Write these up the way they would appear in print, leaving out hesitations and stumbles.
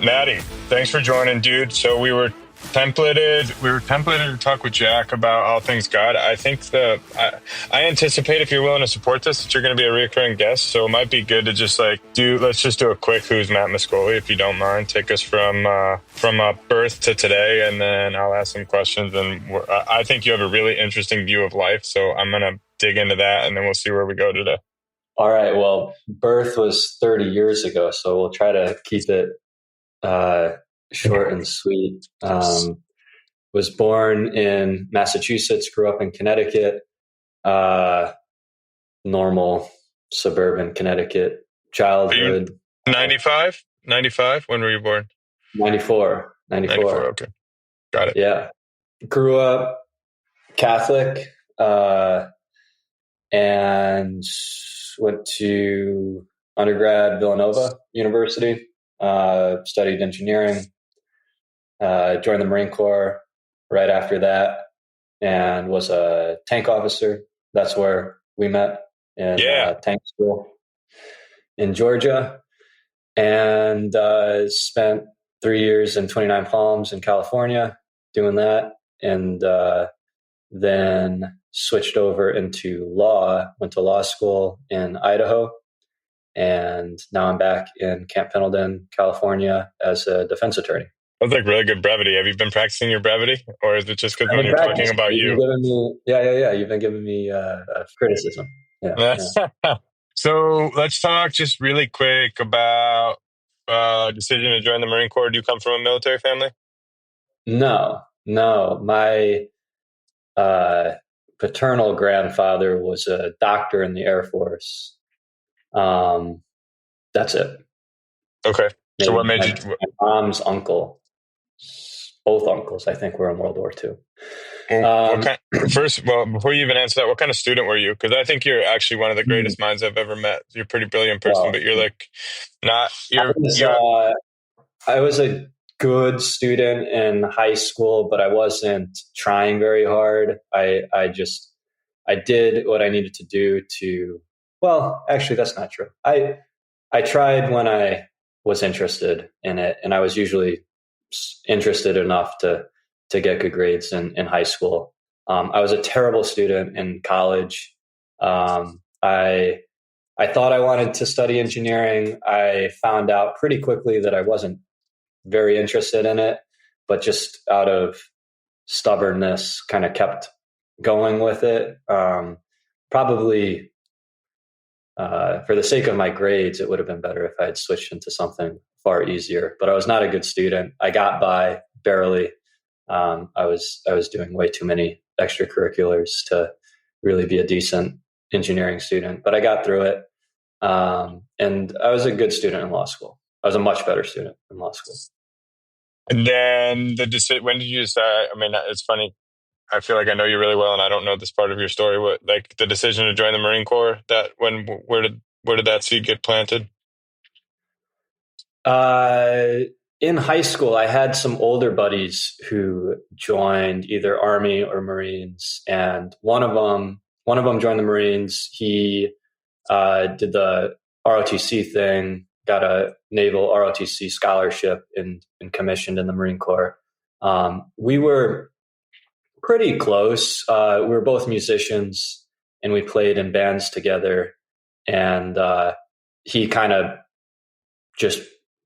Maddie, thanks for joining, dude. So we were templated to talk with Jack about all things God. I think I anticipate, if you're willing to support this, that you're going to be a recurring guest. So it might be good to just let's just do a quick who's Matt Mascoli, if you don't mind. Take us from birth to today, and then I'll ask some questions. And I think you have a really interesting view of life, so I'm going to dig into that, and then we'll see where we go today. All right. Well, birth was 30 years ago, so we'll try to keep it short and sweet. Was born in Massachusetts, grew up in Connecticut, normal suburban Connecticut childhood. 95? When were you born? 94. Okay. Got it. Yeah. Grew up Catholic, and went to undergrad Villanova University, studied engineering, joined the Marine Corps right after that, and was a tank officer. That's where we met, in tank school in Georgia, and spent 3 years in 29 Palms in California doing that, and then switched over into law, went to law school in Idaho, and now I'm back in Camp Pendleton, California as a defense attorney. That's really good brevity. Have you been practicing your brevity, or is it just because when you're talking about you? You've been giving me criticism. Yeah. So let's talk just really quick about decision to join the Marine Corps. Do you come from a military family? No. My paternal grandfather was a doctor in the Air Force. That's it. Okay. So what made you? My mom's uncle, both uncles, I think, were in World War II. Before you even answer that, what kind of student were you? Because I think you're actually one of the greatest minds I've ever met. You're a pretty brilliant person, but you're not. I was a good student in high school, but I wasn't trying very hard. I did what I needed to do to. Well, actually, that's not true. I tried when I was interested in it, and I was usually interested enough to get good grades in high school. I was a terrible student in college. I thought I wanted to study engineering. I found out pretty quickly that I wasn't very interested in it, but just out of stubbornness, kind of kept going with it. Probably for the sake of my grades, it would have been better if I had switched into something far easier. But I was not a good student. I got by barely. I was doing way too many extracurriculars to really be a decent engineering student, but I got through it. And I was a good student in law school. I was a much better student in law school. And then when did you decide? I mean, it's funny. I feel like I know you really well, and I don't know this part of your story. What, the decision to join the Marine Corps? Where did that seed get planted? In high school, I had some older buddies who joined either Army or Marines, and one of them joined the Marines. He did the ROTC thing, got a naval ROTC scholarship, and commissioned in the Marine Corps. We were pretty close. We were both musicians, and we played in bands together. And he kind of just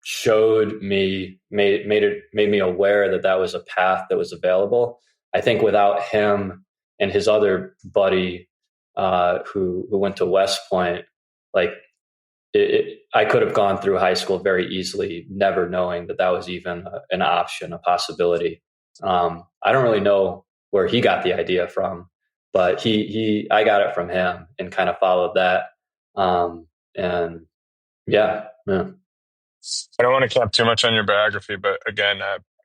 showed me, made me aware that was a path that was available. I think without him and his other buddy who went to West Point, I could have gone through high school very easily, never knowing that was even an option, a possibility. I don't really know where he got the idea from, but I got it from him and kind of followed that. And yeah. I don't want to camp too much on your biography, but again,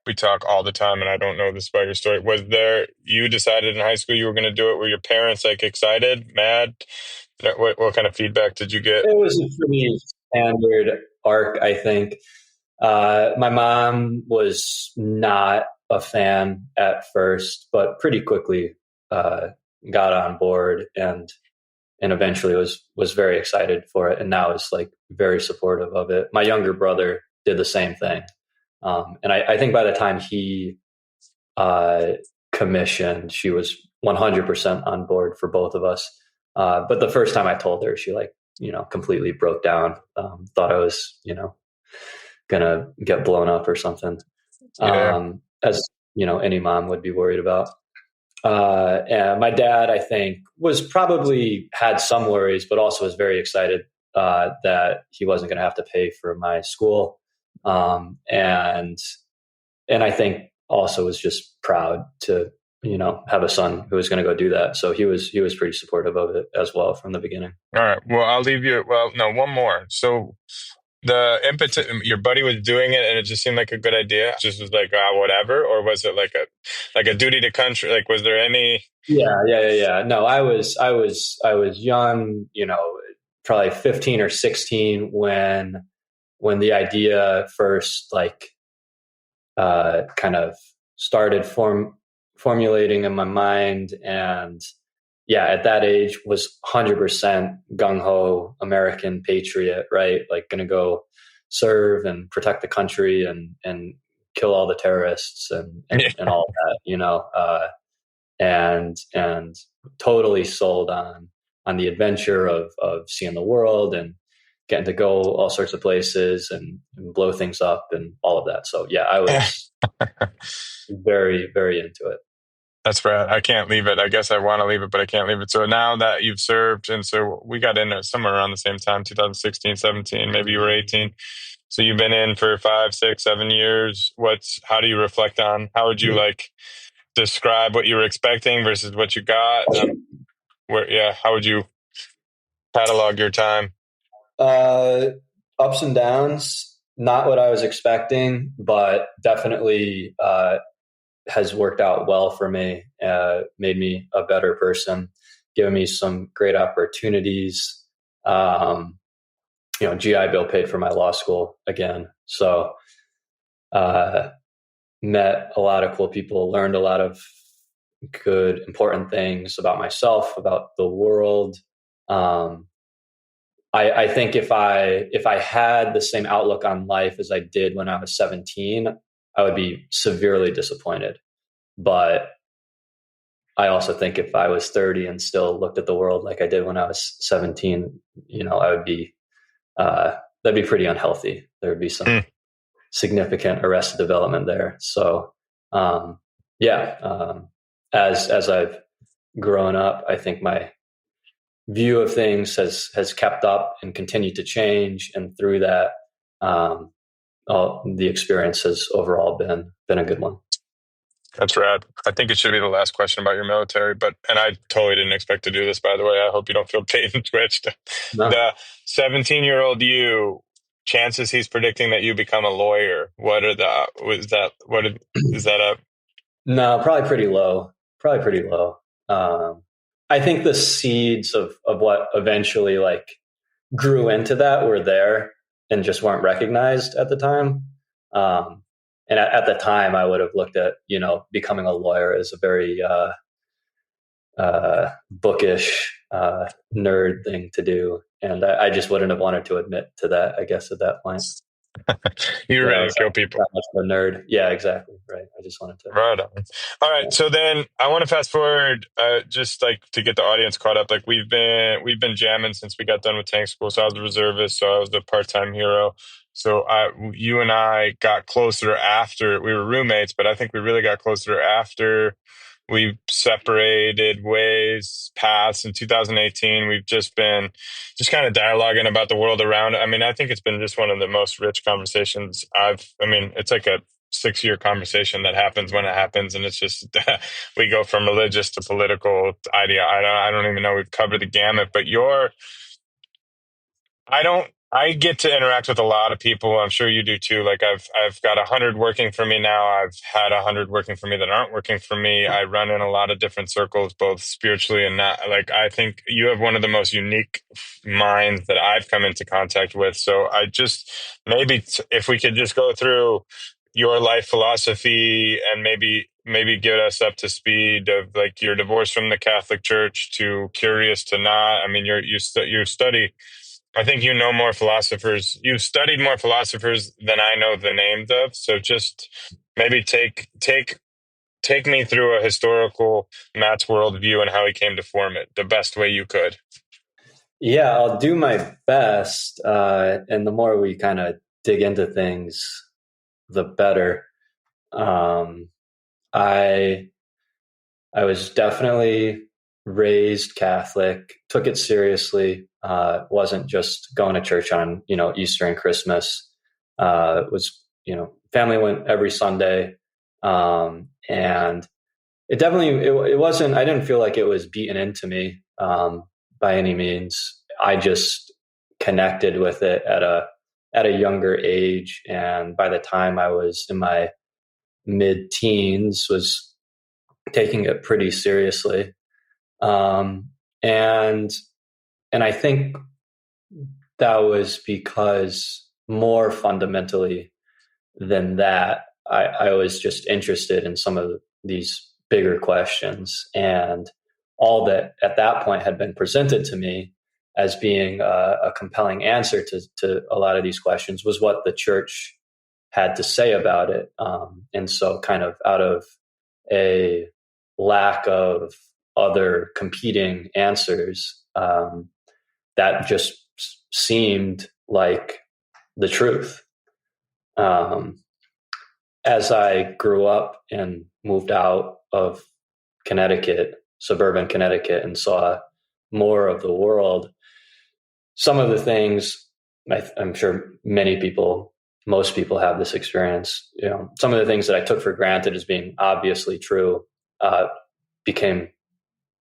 we talk all the time, and I don't know this about your story. You decided in high school you were going to do it? Were your parents excited, mad? What kind of feedback did you get? It was a pretty standard arc, I think. My mom was not a fan at first, but pretty quickly got on board and eventually was very excited for it, and now is very supportive of it. My younger brother did the same thing. And I think by the time he uh, commissioned, she was 100% on board for both of us. But the first time I told her, she like, completely broke down, thought I was, gonna get blown up or something. Yeah. As any mom would be worried about. And my dad, I think, was probably had some worries, but also was very excited that he wasn't going to have to pay for my school, and I think also was just proud to have a son who was going to go do that. So he was pretty supportive of it as well from the beginning. All right. Well, I'll leave you. Well, no, one more. So the impetus, your buddy was doing it, and it just seemed like a good idea. Just was like, whatever, or was it like a duty to country? Like, was there any? Yeah. No, I was young, probably 15 or 16 when the idea first kind of started formulating in my mind. And yeah, at that age was 100% gung-ho American patriot, right? Like going to go serve and protect the country and kill all the terrorists and all that, and totally sold on the adventure of seeing the world and getting to go all sorts of places and blow things up and all of that. So yeah, I was very, very into it. That's right. I can't leave it. I guess I want to leave it, but I can't leave it. So now that you've served, and so we got in somewhere around the same time, 2016, 17, maybe you were 18. So you've been in for 5, 6, 7 years. How do you reflect on, how would you like describe what you were expecting versus what you got? How would you catalog your time? Uh, Ups and downs, not what I was expecting, but definitely has worked out well for me, made me a better person, given me some great opportunities. GI Bill paid for my law school again. So, met a lot of cool people, learned a lot of good, important things about myself, about the world. Um, I think if I had the same outlook on life as I did when I was 17, I would be severely disappointed. But I also think if I was 30 and still looked at the world like I did when I was 17, I would be that'd be pretty unhealthy. There would be some Mm, significant arrested development there. So yeah, as I've grown up, I think my view of things has kept up and continued to change, and through that, um, the experience has overall been a good one. that's rad. I think it should be the last question about your military, and I totally didn't expect to do this, by the way. I hope you don't feel bait and switched. No, The 17-year-old you, chances he's predicting that you become a lawyer. Is that a, no, probably pretty low. Probably pretty low. Um, I think the seeds of what eventually grew into that were there and just weren't recognized at the time. Um, and at the time, I would have looked at becoming a lawyer as a very bookish nerd thing to do, and I just wouldn't have wanted to admit to that. I guess at that point, you're that I ready to was kill people? that much of a nerd. Yeah, exactly. Right. I just wanted to. Right on. All right. Yeah. So then I want to fast forward, just like to get the audience caught up. Like we've been jamming since we got done with tank school. So I was a reservist. So I was the part-time hero. So you and I got closer after we were roommates, but I think we really got closer after we separated ways, paths in 2018. We've just been kind of dialoguing about the world around. I mean, I think it's been just one of the most rich conversations it's like a 6-year conversation that happens when it happens, and it's just we go from religious to political idea. I don't even know, we've covered the gamut. But I get to interact with a lot of people. I'm sure you do too. Like I've got 100 working for me now. I've had 100 working for me that aren't working for me. I run in a lot of different circles, both spiritually and not. Like I think you have one of the most unique minds that I've come into contact with. So I just if we could just go through your life philosophy and maybe get us up to speed of like your divorce from the Catholic Church to curious to not. I mean, you study I think you know more philosophers. You've studied more philosophers than I know the names of. So just maybe take me through a historical Matt's worldview and how he came to form it the best way you could. Yeah, I'll do my best. And the more we kind of dig into things, the better. Um, I I was definitely raised Catholic, took it seriously. Wasn't just going to church on, Easter and Christmas. Was, family went every Sunday. And it definitely, it wasn't, I didn't feel like it was beaten into me, by any means. I just connected with it at a younger age. And by the time I was in my mid teens, was taking it pretty seriously. Um, and and I think that was because more fundamentally than that, I was just interested in some of these bigger questions, and all that at that point had been presented to me as being a compelling answer to a lot of these questions was what the church had to say about it. And so kind of out of a lack of other competing answers, that just seemed like the truth. Um, as I grew up and moved out of Connecticut, suburban Connecticut, and saw more of the world, some of the things I'm sure most people have this experience. Some of the things that I took for granted as being obviously true became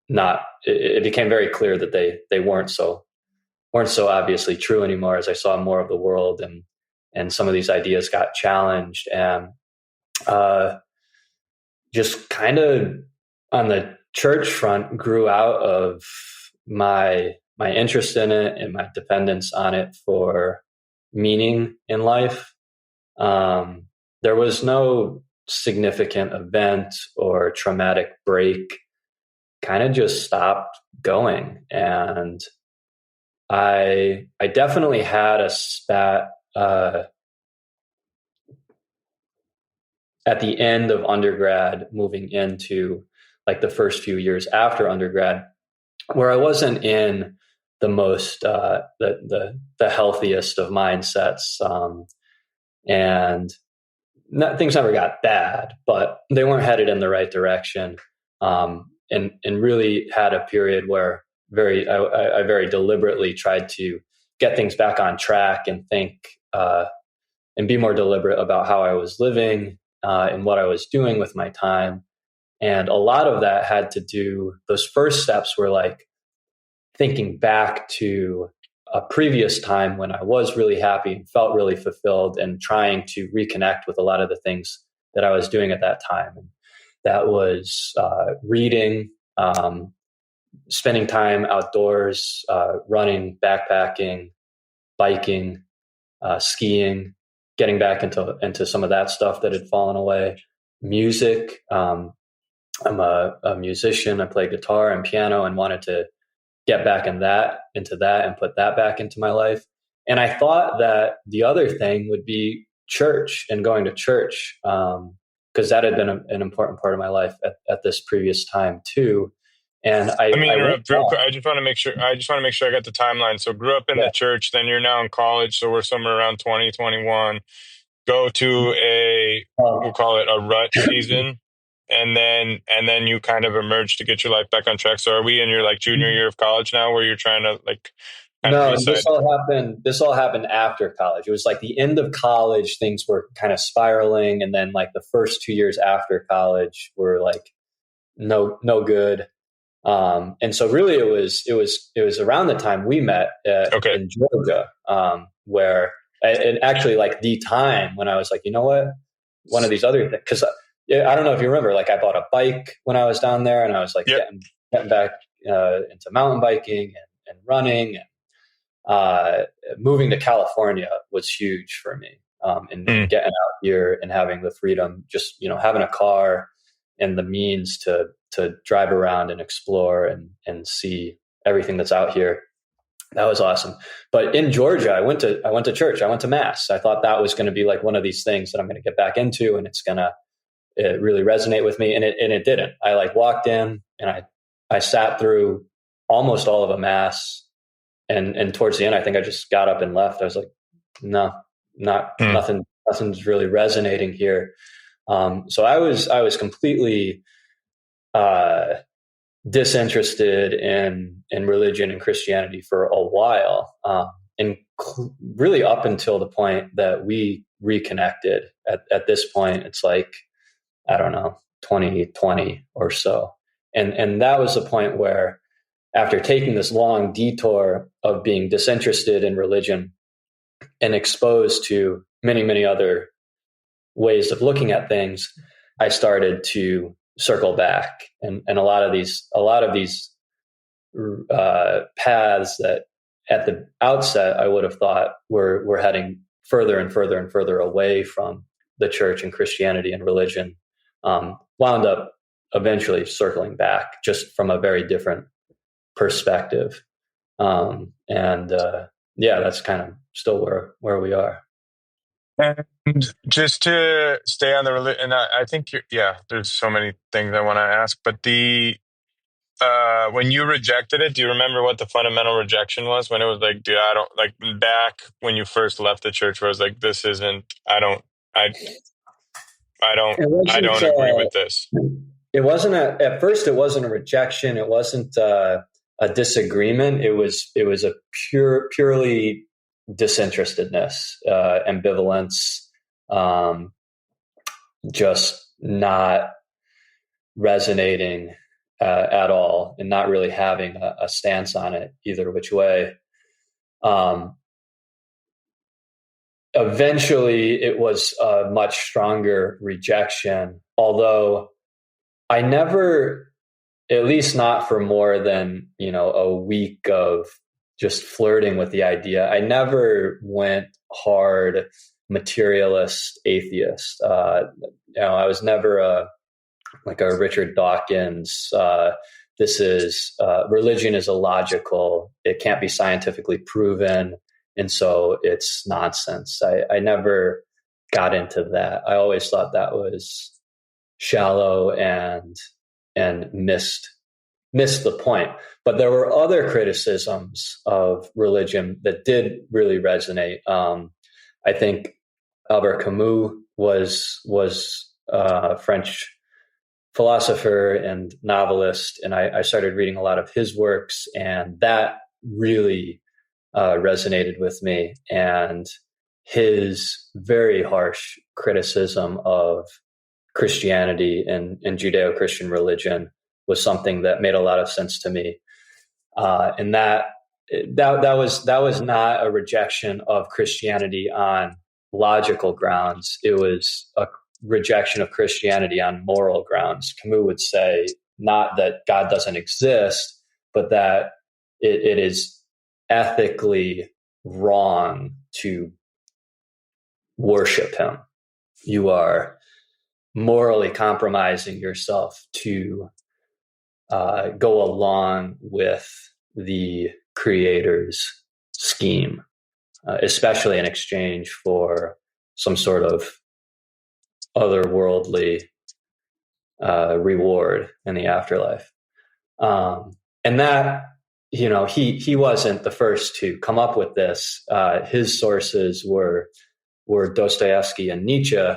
not. It became very clear that they weren't so obviously true anymore as I saw more of the world, and some of these ideas got challenged, and just kind of on the church front grew out of my interest in it and my dependence on it for meaning in life. There was no significant event or traumatic break. Kind of just stopped going, and I definitely had a spat at the end of undergrad, moving into like the first few years after undergrad, where I wasn't in the most the healthiest of mindsets, and things never got bad, but they weren't headed in the right direction, and really had a period where I very deliberately tried to get things back on track and think and be more deliberate about how I was living and what I was doing with my time. And a lot of that had to do, those first steps were like thinking back to a previous time when I was really happy and felt really fulfilled, and trying to reconnect with a lot of the things that I was doing at that time. And that was reading, spending time outdoors, running, backpacking, biking, skiing, getting back into some of that stuff that had fallen away. Music. I'm a musician. I play guitar and piano, and wanted to get back into that and put that back into my life. And I thought that the other thing would be church and going to church, because that had been an important part of my life at this previous time too. And Let me interrupt real quick. I just want to make sure. I got the timeline. So grew up in the church. Then you're now in college. So we're somewhere around 2021. Go to we'll call it a rut season, and then you kind of emerge to get your life back on track. So are we in your like junior year of college now, where you're trying to like? No, this all happened after college. It was like the end of college, things were kind of spiraling, and then like the first 2 years after college were like no good. And so really it was around the time we met in Georgia, where, and actually like the time when I was like, you know what, one of these other things, because I don't know if you remember, like I bought a bike when I was down there, and I was like getting back into mountain biking and running, and moving to California was huge for me, and getting out here and having the freedom, just having a car and the means to drive around and explore and see everything that's out here. That was awesome. But in Georgia, I went to church. I went to mass. I thought that was going to be like one of these things that I'm going to get back into, and it's going to really resonate with me. And it didn't. I like walked in and I sat through almost all of a mass, and towards the end, I think I just got up and left. I was like, no, nothing's really resonating here. So I was completely disinterested in religion and Christianity for a while, and really up until the point that we reconnected. At this point, it's like, I don't know, 2020 or so, and that was the point where, after taking this long detour of being disinterested in religion and exposed to many other ways of looking at things, I started to circle back, and a lot of these paths that at the outset I would have thought were heading further and further and further away from the church and Christianity and religion, wound up eventually circling back, just from a very different perspective. Yeah, that's kind of still where we are. And just to stay on the religion, and I think there's so many things I want to ask, but when you rejected it, do you remember what the fundamental rejection was? When it was like, dude, I don't, like, back when you first left the church, where it was like, this isn't, I don't agree with this. It wasn't at first. It wasn't a rejection. It wasn't a disagreement. It was a purely disinterestedness, ambivalence, just not resonating at all, and not really having a stance on it either which way. Eventually, it was a much stronger rejection, although I never, at least not for more than, a week of just flirting with the idea, I never went hard materialist atheist. I was never a Richard Dawkins. This is religion is illogical. It can't be scientifically proven, and so it's nonsense. I never got into that. I always thought that was shallow and missed the point. But there were other criticisms of religion that did really resonate. I think Albert Camus was a French philosopher and novelist, and I started reading a lot of his works, and that really resonated with me. And his very harsh criticism of Christianity and Judeo-Christian religion was something that made a lot of sense to me. And that was not a rejection of Christianity on logical grounds. It was a rejection of Christianity on moral grounds. Camus would say not that God doesn't exist, but that it is ethically wrong to worship him. You are morally compromising yourself to go along with the creator's scheme, especially in exchange for some sort of otherworldly reward in the afterlife. And that, he wasn't the first to come up with this. His sources were Dostoevsky and Nietzsche.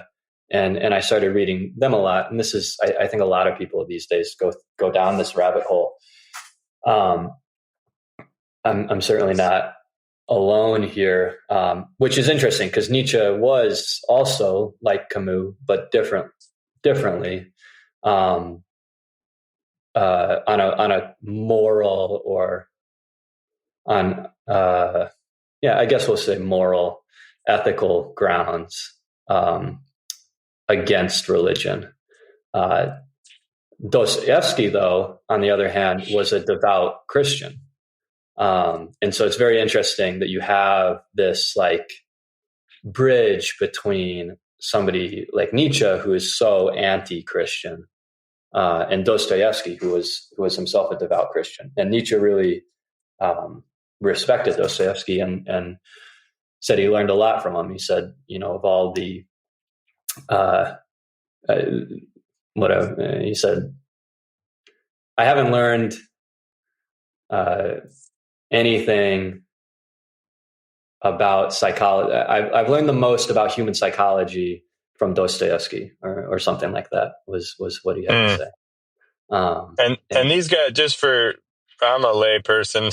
And I started reading them a lot. And this is, I think a lot of people these days go down this rabbit hole. I'm certainly not alone here, which is interesting because Nietzsche was also like Camus, but differently, on a moral or on, I guess we'll say moral, ethical grounds, against religion. Dostoevsky, though, on the other hand, was a devout Christian. And so it's very interesting that you have this bridge between somebody like Nietzsche, who is so anti-Christian, and Dostoevsky, who was himself a devout Christian. And Nietzsche really respected Dostoevsky and said he learned a lot from him. He said, of all the uh, uh, whatever he said, I haven't learned uh, anything about psychology. I've learned the most about human psychology from Dostoevsky, or something like that was what he had to Mm. say. And And these guys, I'm a lay person,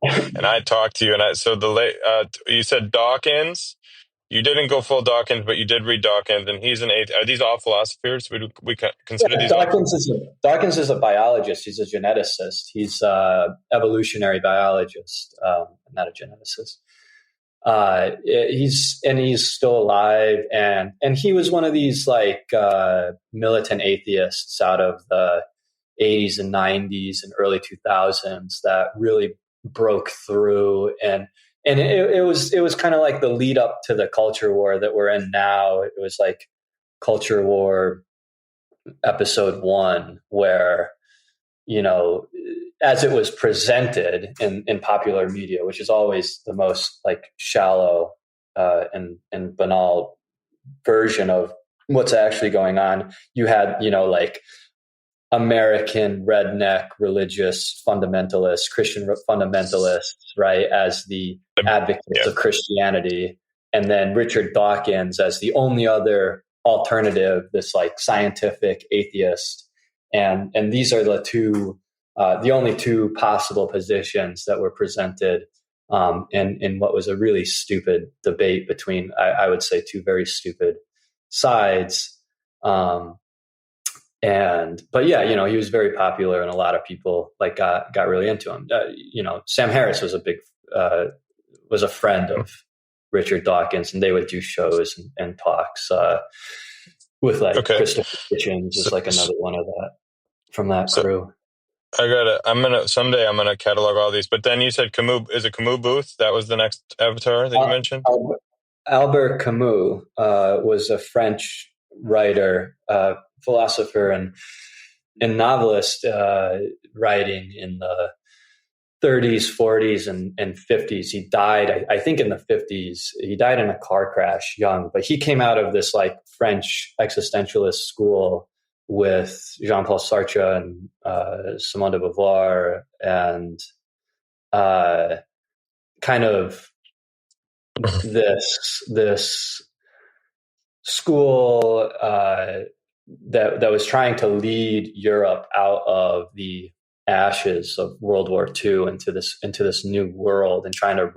and I talked to you, so you said Dawkins. You didn't go full Dawkins, but you did read Dawkins, and he's an atheist. Are these all philosophers? Would we consider yeah, these all? Dawkins is a biologist. He's a geneticist. He's a evolutionary biologist, not a geneticist. He's still alive, and he was one of these militant atheists out of the 80s and 90s and early 2000s that really broke through, and it was kind of like the lead up to the culture war that we're in now. It was like culture war episode 1, where as it was presented in popular media, which is always the most like shallow and banal version of what's actually going on. You had like American redneck religious fundamentalists, Christian fundamentalists, right, as the advocates Yeah. of Christianity, and then Richard Dawkins as the only other alternative, this like scientific atheist, and these are the only two possible positions that were presented in what was a really stupid debate between, I would say, two very stupid sides. But yeah, he was very popular, and a lot of people got really into him. Sam Harris was was a friend of Richard Dawkins, and they would do shows and talks with Christopher Hitchens is another one of that from that crew. Someday I'm gonna catalog all these. But then you said Camus. Is it Camus Booth? That was the next avatar that you mentioned? Albert Camus was a French writer, philosopher, and novelist, writing in the 30s, 40s, and 50s. He died, I think, in the 50s. He died in a car crash young, but he came out of this French existentialist school with Jean-Paul Sartre and Simone de Beauvoir, and kind of this school that was trying to lead Europe out of the ashes of World War II into this new world, and trying to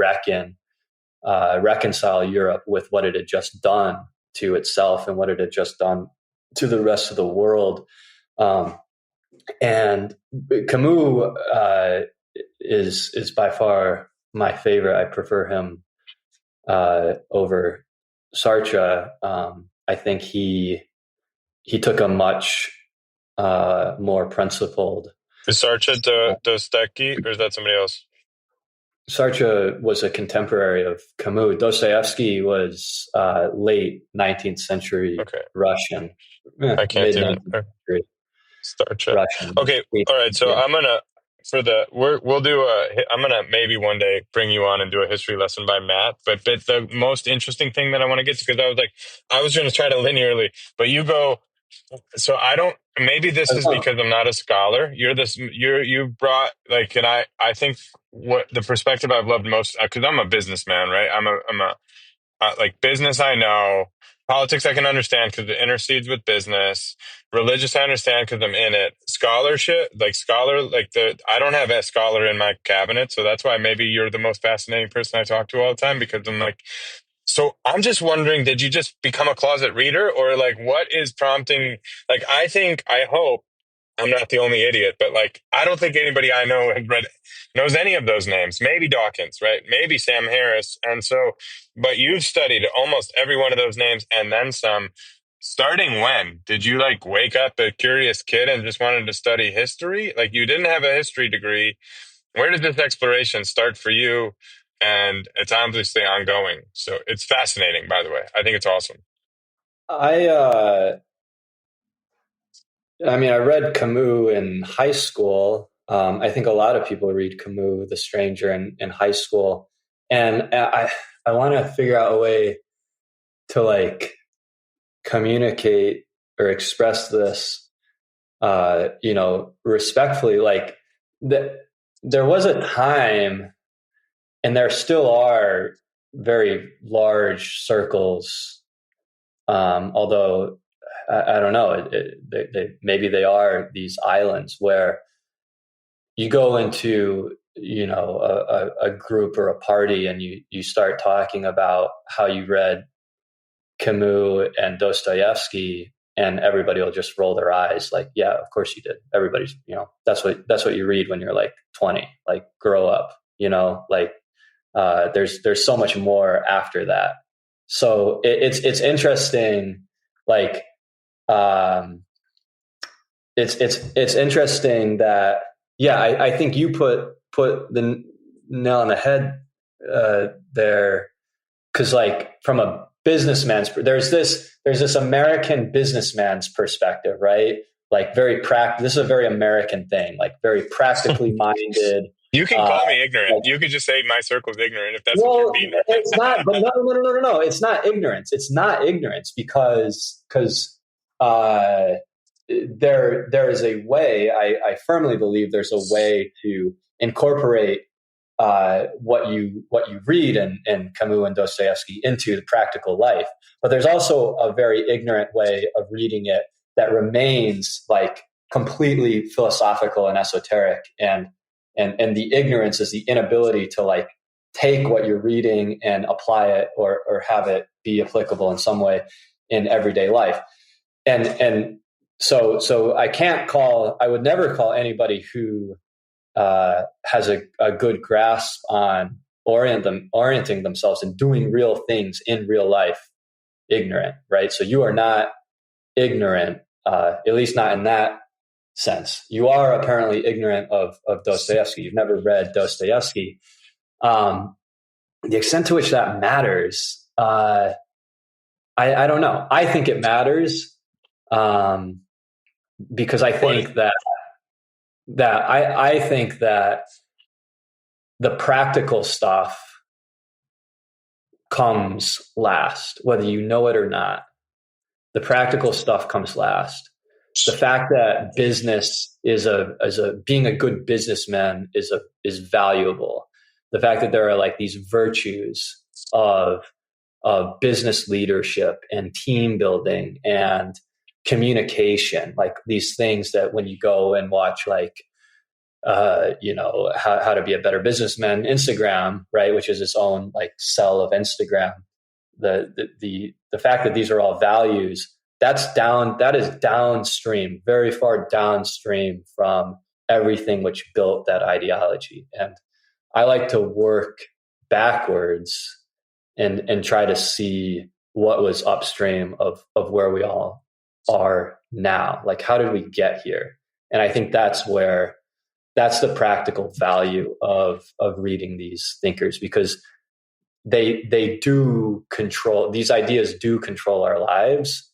reconcile Europe with what it had just done to itself and what it had just done to the rest of the world. And Camus is by far my favorite. I prefer him over Sartre. I think he took a much more principled. Is Sartre Dostoevsky, or is that somebody else? Sartre was a contemporary of Camus. Dostoevsky was late 19th century Russian. I can't even. Sartre. Russian. Okay, all right. So I'm gonna I'm gonna maybe one day bring you on and do a history lesson by Matt. But the most interesting thing that I want to get to, because I was going to try to linearly, but you go. So I don't. Maybe this is because I'm not a scholar. You brought and I think what the perspective I've loved most, because I'm a businessman, right? I'm a business. I know politics. I can understand because it intercedes with business. Religious, I understand because I'm in it. Scholarship, I don't have a scholar in my cabinet, so that's why maybe you're the most fascinating person I talk to all the time, because I'm like. So I'm just wondering, did you just become a closet reader, or what is prompting? I hope I'm not the only idiot, but I don't think anybody I know knows any of those names. Maybe Dawkins, right? Maybe Sam Harris. And so, but you've studied almost every one of those names and then some. Starting when? Did you wake up a curious kid and just wanted to study history? You didn't have a history degree. Where did this exploration start for you? And it's obviously ongoing. So it's fascinating, by the way. I think it's awesome. I mean, I read Camus in high school, I think a lot of people read Camus, The Stranger, in high school, and I want to figure out a way to like communicate or express this, respectfully. Like that, there was a time, and there still are very large circles. Although I don't know, maybe they are these islands where you go into a group or a party and you start talking about how you read Camus and Dostoevsky, and everybody will just roll their eyes like, yeah, of course you did. Everybody's, that's what you read when you're like 20. Like, grow up, like there's so much more after that. So it's interesting. Like, it's interesting that, yeah, I think you put the nail on the head there, because like from a businessman's, there's this American businessman's perspective, right? Like very this is a very American thing, like very practically minded. You can call me ignorant. Like, You could just say my circle's ignorant if that's what you well, mean. it's not, but no. It's not ignorance. It's not ignorance because there is a way. I firmly believe there's a way to incorporate what you read in Camus and Dostoevsky into the practical life. But there's also a very ignorant way of reading it that remains like completely philosophical and esoteric. And the ignorance is the inability to like take what you're reading and apply it, or have it be applicable in some way in everyday life. And so I would never call anybody who has a good grasp on orienting themselves and doing real things in real life ignorant, right? So you are not ignorant, at least not in that sense. You are apparently ignorant of Dostoevsky. You've never read Dostoevsky. The extent to which that matters, I don't know. I think it matters, because I think I think that the practical stuff comes last, whether you know it or not. The practical stuff comes last. The fact that business is being a good businessman is valuable. The fact that there are like these virtues of business leadership and team building and communication, like these things that when you go and watch like how to be a better businessman Instagram, right, which is its own like cell of Instagram, the fact that these are all values, that is downstream, very far downstream from everything which built that ideology. And I like to work backwards and try to see what was upstream of where we all are now. Like, how did we get here? And I think that's the practical value of reading these thinkers, because they do control, these ideas do control our lives.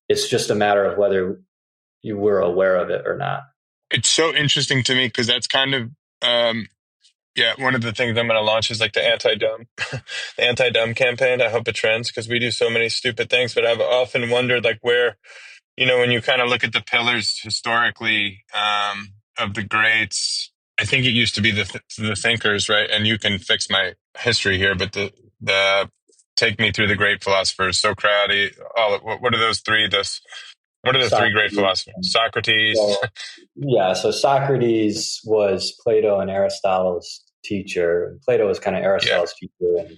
It's just a matter of whether you were aware of it or not. It's so interesting to me because that's kind of one of the things I'm going to launch is like the anti-dumb, the anti-dumb campaign. I hope it trends because we do so many stupid things. But I've often wondered like where, when you kind of look at the pillars historically of the greats, I think it used to be the thinkers, right? And you can fix my history here, but the take me through the great philosophers, Socrates. What are those three? What are the three great philosophers? Socrates. So Socrates was Plato and Aristotle's teacher. Plato was kind of Aristotle's teacher.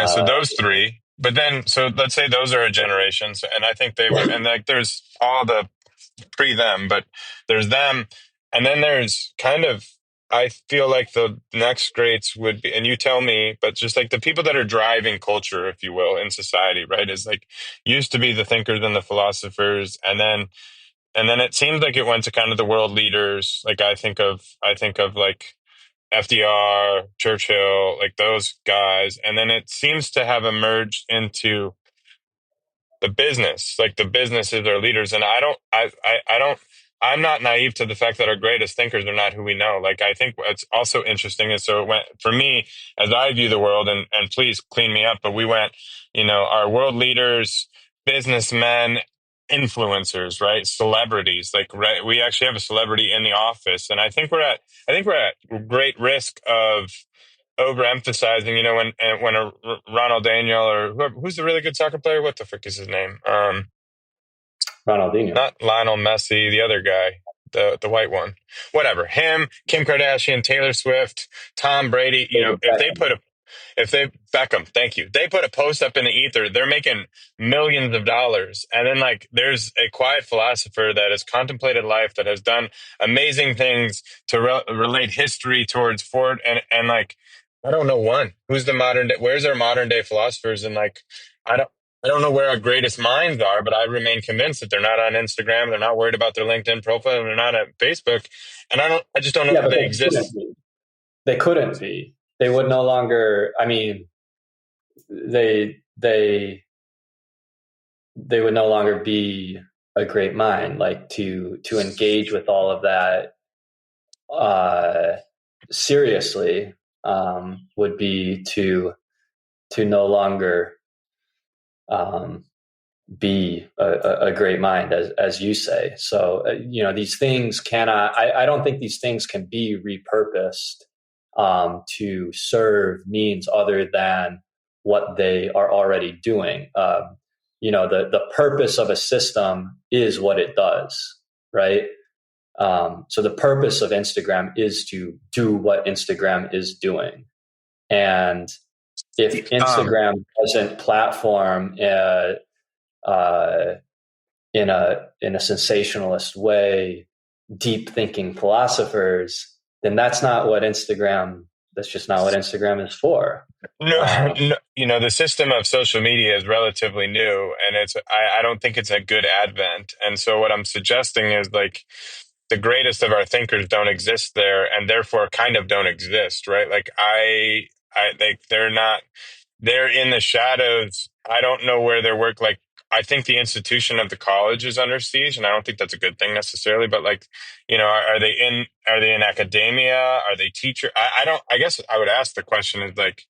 So those three. But then, so let's say those are a generation. And I think they were, and like there's all the pre them, but there's them. And then there's kind of, I feel like the next greats would be, and you tell me, but just like the people that are driving culture, if you will, in society, right? Is like used to be the thinkers and the philosophers. And then it seems like it went to kind of the world leaders. Like I think of like FDR, Churchill, like those guys. And then it seems to have emerged into the business, like the businesses are leaders. And I I'm not naive to the fact that our greatest thinkers are not who we know. Like, I think what's also interesting is, so it went, for me, as I view the world, and please clean me up, but we went, our world leaders, businessmen, influencers, right? Celebrities, like, right, we actually have a celebrity in the office. And I think we're at great risk of overemphasizing, when a Ronald Daniel, or who's the really good soccer player? What the frick is his name? Ronaldinho. Not Lionel Messi, the other guy, the white one. Whatever. Him, Kim Kardashian, Taylor Swift, Tom Brady, David if they Beckham. put a if they Beckham, thank you. They put a post up in the ether, they're making millions of dollars. And then, like, there's a quiet philosopher that has contemplated life, that has done amazing things to relate history towards Ford, and like, I don't know one. Who's the modern day? Where's our modern day philosophers? And like, I don't. I don't know where our greatest minds are, but I remain convinced that they're not on Instagram. They're not worried about their LinkedIn profile, and they're not at Facebook. And I just don't know Yeah, that but they they couldn't exist. be. They couldn't be. They would no longer. I mean, they they would no longer be a great mind. Like to engage with all of that uh, seriously would be to no longer um, be a great mind, as you say. So these things cannot. I don't think these things can be repurposed to serve means other than what they are already doing. The purpose of a system is what it does, right? So the purpose of Instagram is to do what Instagram is doing, and if Um, Instagram doesn't platform uh, in a sensationalist way deep thinking philosophers, then that's just not what Instagram is for. no, Um, no, the system of social media is relatively new, and I don't think it's a good advent. And so what I'm suggesting is, like, the greatest of our thinkers don't exist there, and therefore kind of don't exist, right? Like, they're not, they're in the shadows. I don't know where their work, like, I think the institution of the college is under siege, and I don't think that's a good thing necessarily, but, like, are they in academia? Are they teacher? I don't, I guess I would ask the question is, like,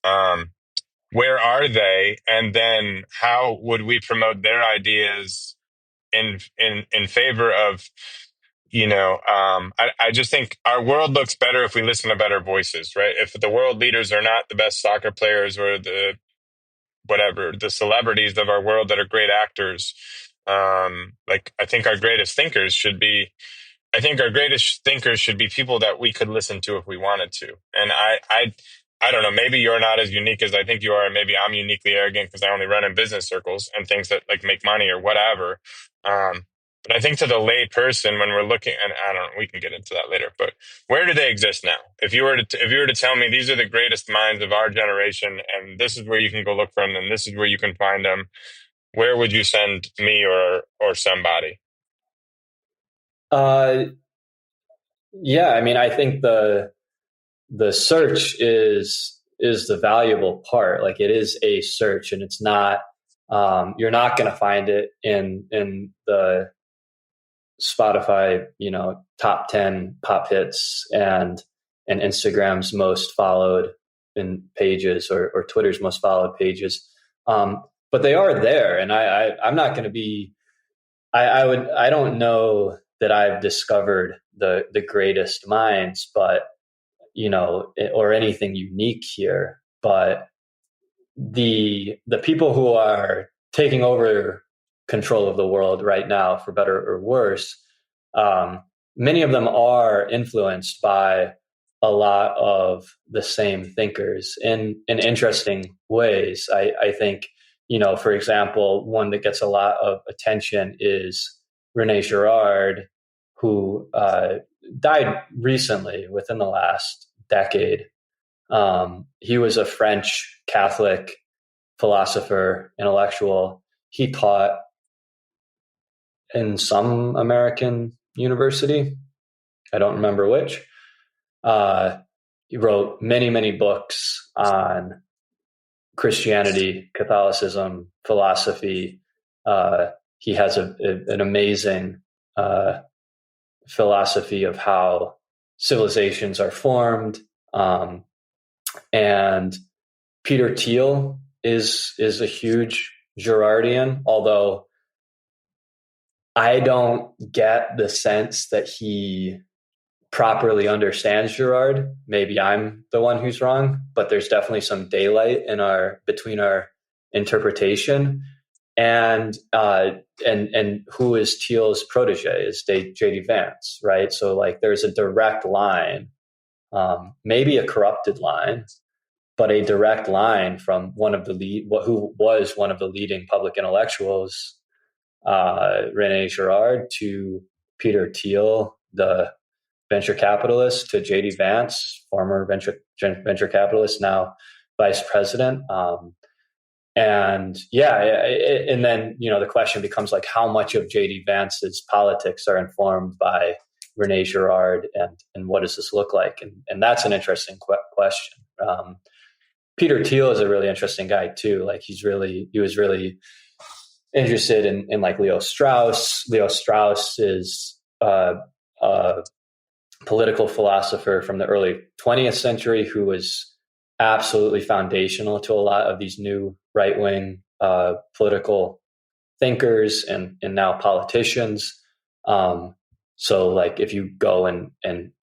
um, where are they? And then how would we promote their ideas in favor of, I just think our world looks better if we listen to better voices, right? If the world leaders are not the best soccer players, or the celebrities of our world that are great actors, like, I think our greatest thinkers should be people that we could listen to if we wanted to. And I don't know. Maybe you're not as unique as I think you are. Maybe I'm uniquely arrogant because I only run in business circles and things that, like, make money or whatever. But I think to the lay person, when we're looking, and I don't know, we can get into that later. But where do they exist now? If you were to tell me these are the greatest minds of our generation, and this is where you can go look for them, and this is where you can find them, where would you send me or somebody? uh, yeah, I mean, I think the search is the valuable part. Like, it is a search, and it's not. You're not going to find it in the Spotify, top 10 pop hits and Instagram's most followed in pages, or Twitter's most followed pages. But they are there, and I'm not going to be. I don't know that I've discovered the greatest minds, but or anything unique here. But the people who are taking over control of the world right now, for better or worse, um, many of them are influenced by a lot of the same thinkers in interesting ways. I think, for example, one that gets a lot of attention is Rene Girard, who died recently within the last decade. He was a French Catholic philosopher, intellectual. He taught in some American university. I don't remember which. Uh, he wrote many, many books on Christianity, Catholicism, philosophy. He has an amazing philosophy of how civilizations are formed. And Peter Thiel is a huge Girardian, although I don't get the sense that he properly understands Girard. Maybe I'm the one who's wrong, but there's definitely some daylight in between our interpretation. And who is Thiel's protege is J.D. Vance, right? So like there's a direct line, maybe a corrupted line, but a direct line from who was one of the leading public intellectuals, René Girard, to Peter Thiel, the venture capitalist, to J.D. Vance, former venture capitalist, now vice president. And then, the question becomes like, how much of J.D. Vance's politics are informed by René Girard, and what does this look like? And that's an interesting question. Peter Thiel is a really interesting guy too. Like he was really interested in like Leo Strauss. Leo Strauss is a political philosopher from the early 20th century who was absolutely foundational to a lot of these new right-wing political thinkers and now politicians. So like if you go and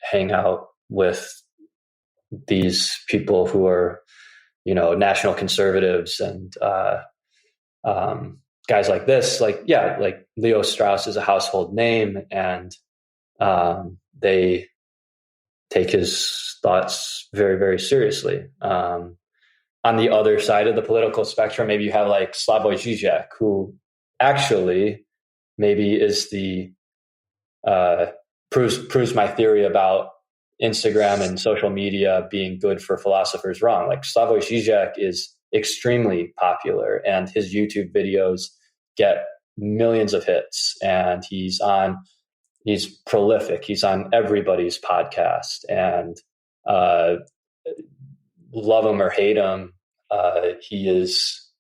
hang out with these people who are, national conservatives and guys like this, like Leo Strauss is a household name, and they take his thoughts very, very seriously. On the other side of the political spectrum, maybe you have like Slavoj Žižek, who actually maybe is proves my theory about Instagram and social media being good for philosophers wrong. Like Slavoj Žižek is extremely popular, and his YouTube videos get millions of hits, and he's prolific. He's on everybody's podcast, and love him or hate him, he is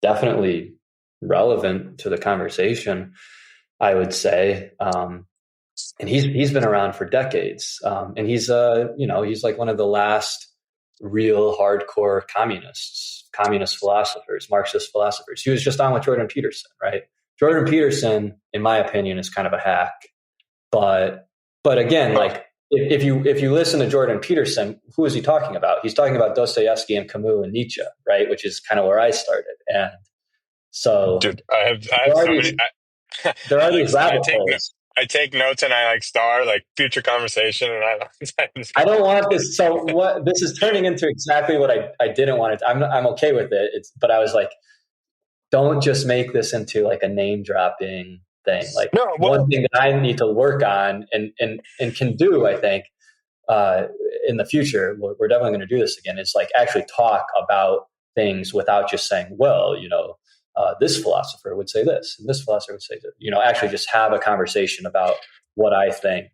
definitely relevant to the conversation, I would say. And he's been around for decades. And he's like one of the last real hardcore communist philosophers, Marxist philosophers. He was just on with Jordan Peterson, right? Jordan Peterson, in my opinion, is kind of a hack. But again, like if you listen to Jordan Peterson, who is he talking about? He's talking about Dostoevsky and Camus and Nietzsche, right? Which is kind of where I started. And so, dude, I have so many. There are these rabbit holes. I take notes and I like star like future conversation, and I don't want this. So what this is turning into exactly what I didn't want it. I'm okay with it. But I was like, don't just make this into like a name dropping thing. Like one thing that I need to work on and can do, I think, in the future, we're definitely going to do this again, is like actually talk about things without just saying, well, this philosopher would say this, and this philosopher would say that. Actually just have a conversation about what I think,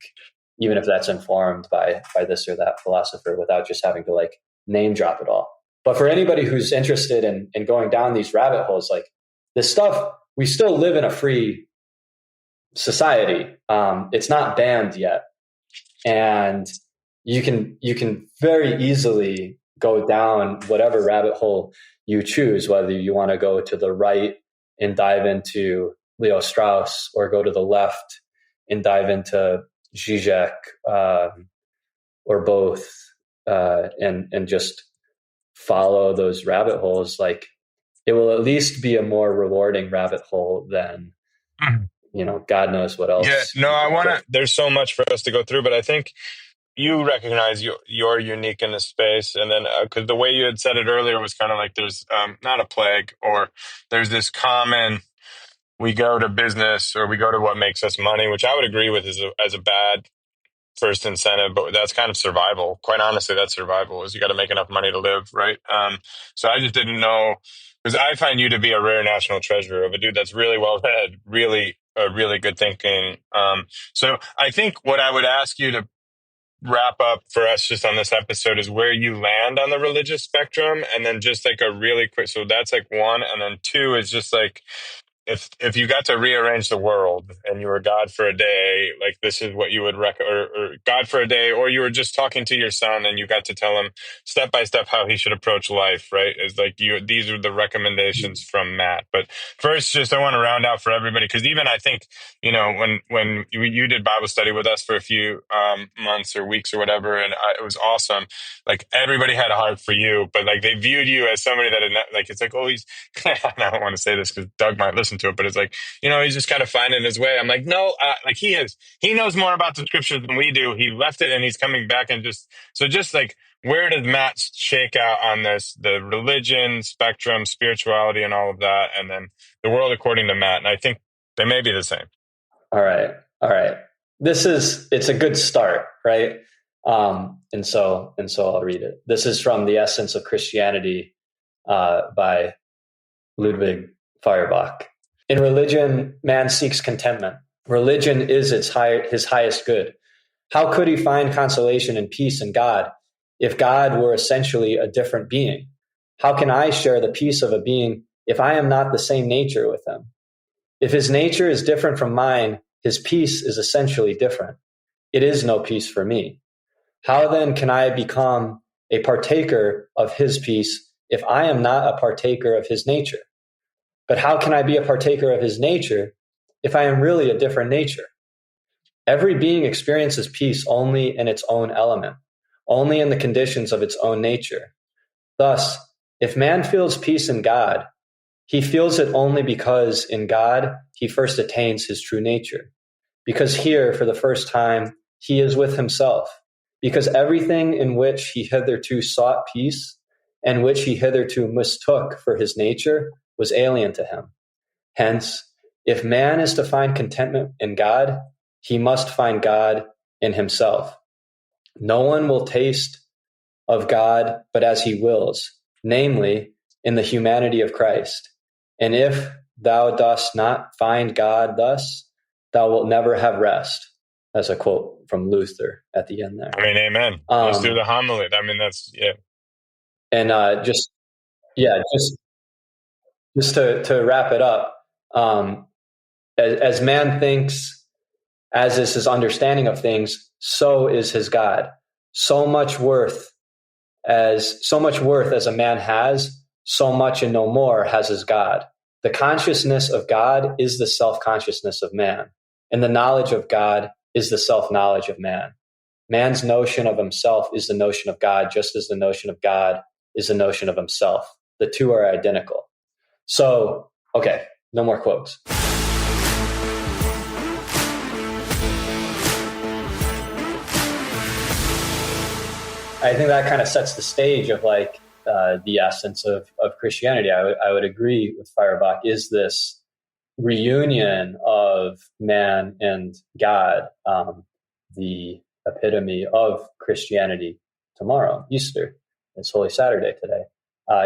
even if that's informed by this or that philosopher, without just having to like name drop it all. But for anybody who's interested in going down these rabbit holes, like this stuff, we still live in a free society. It's not banned yet. And you can very easily go down whatever rabbit hole you choose, whether you want to go to the right and dive into Leo Strauss, or go to the left and dive into Zizek, or both, and just follow those rabbit holes. Like it will at least be a more rewarding rabbit hole than, God knows what else. Yeah, no, there's so much for us to go through, but I think you recognize you're unique in this space. And then, because the way you had said it earlier was kind of like there's not a plague, or there's this common, we go to business or we go to what makes us money, which I would agree with as a bad first incentive, but that's kind of survival. Quite honestly, that's survival, is you got to make enough money to live, right? So I just didn't know, because I find you to be a rare national treasure of a dude that's really well read, really good thinking. So I think what I would ask you to wrap up for us just on this episode is where you land on the religious spectrum, and then just like a really quick, so that's like one, and then two is just like if you got to rearrange the world and you were God for a day, like this is what you would or God for a day, or you were just talking to your son and you got to tell him step by step how he should approach life, right? It's like these are the recommendations from Matt. But first, just I want to round out for everybody, because even I think, when you did Bible study with us for a few months or weeks or whatever, and it was awesome. Like everybody had a heart for you, but like they viewed you as somebody that had like, it's like, oh, he's, I don't want to say this because Doug might listen to it, but it's like, he's just kind of finding his way. I'm like, no, like he knows more about the scriptures than we do. He left it and he's coming back and just like, where does Matt shake out on this, the religion spectrum, spirituality and all of that, and then the world according to Matt? And I think they may be the same. All right. It's a good start, right? And so I'll read it. This is from The Essence of Christianity by Ludwig Feuerbach. In religion, man seeks contentment. Religion is his highest good. How could he find consolation and peace in God if God were essentially a different being? How can I share the peace of a being if I am not the same nature with him? If his nature is different from mine, his peace is essentially different. It is no peace for me. How then can I become a partaker of his peace if I am not a partaker of his nature? But how can I be a partaker of his nature if I am really a different nature? Every being experiences peace only in its own element, only in the conditions of its own nature. Thus, if man feels peace in God, he feels it only because in God he first attains his true nature. Because here, for the first time, he is with himself. Because everything in which he hitherto sought peace and which he hitherto mistook for his nature was alien to him. Hence, if man is to find contentment in God, he must find God in himself. No one will taste of God but as he wills, namely, in the humanity of Christ. And if thou dost not find God thus, thou wilt never have rest. That's a quote from Luther at the end there. I mean, amen. Let's do the homily. I mean, that's, yeah. And just to wrap it up, as man thinks, as is his understanding of things, so is his God. So much worth as a man has, so much and no more has his God. The consciousness of God is the self-consciousness of man, and the knowledge of God is the self-knowledge of man. Man's notion of himself is the notion of God, just as the notion of God is the notion of himself. The two are identical. So, okay, no more quotes. I think that kind of sets the stage of like the essence of Christianity. I would agree with Feuerbach, is this reunion of man and God, the epitome of Christianity tomorrow, Easter. It's Holy Saturday today.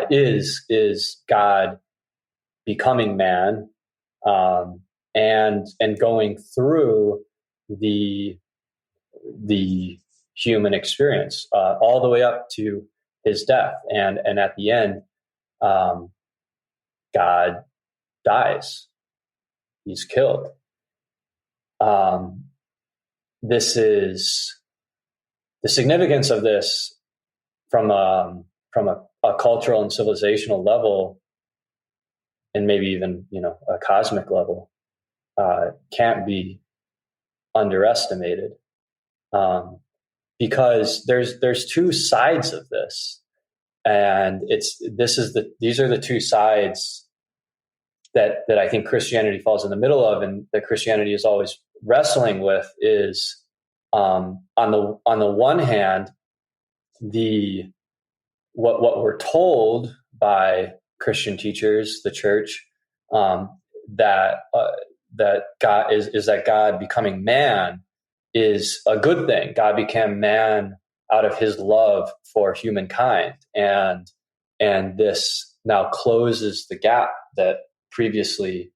Is God becoming man and going through the human experience all the way up to his death, and at the end, God dies. He's killed. This is the significance of this from a cultural and civilizational level, and maybe even a cosmic level, can't be underestimated. Because there's two sides of this, and these are the two sides that I think Christianity falls in the middle of, and that Christianity is always wrestling with is on the one hand, what we're told by Christian teachers, the church, that God is that God becoming man is a good thing. God became man out of his love for humankind, and this now closes the gap that previously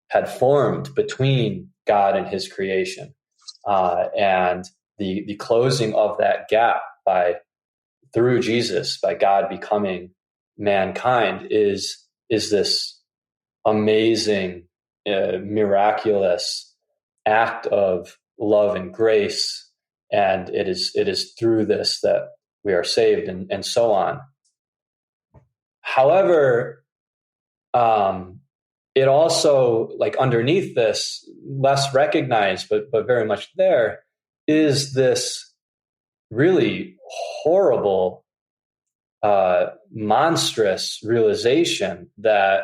had formed between God and his creation, and the closing of that gap through Jesus, by God becoming mankind, is this amazing miraculous act of love and grace, and it is through this that we are saved, and so on. However, it also, like, underneath this, less recognized but very much there, is this really horrible, monstrous realization that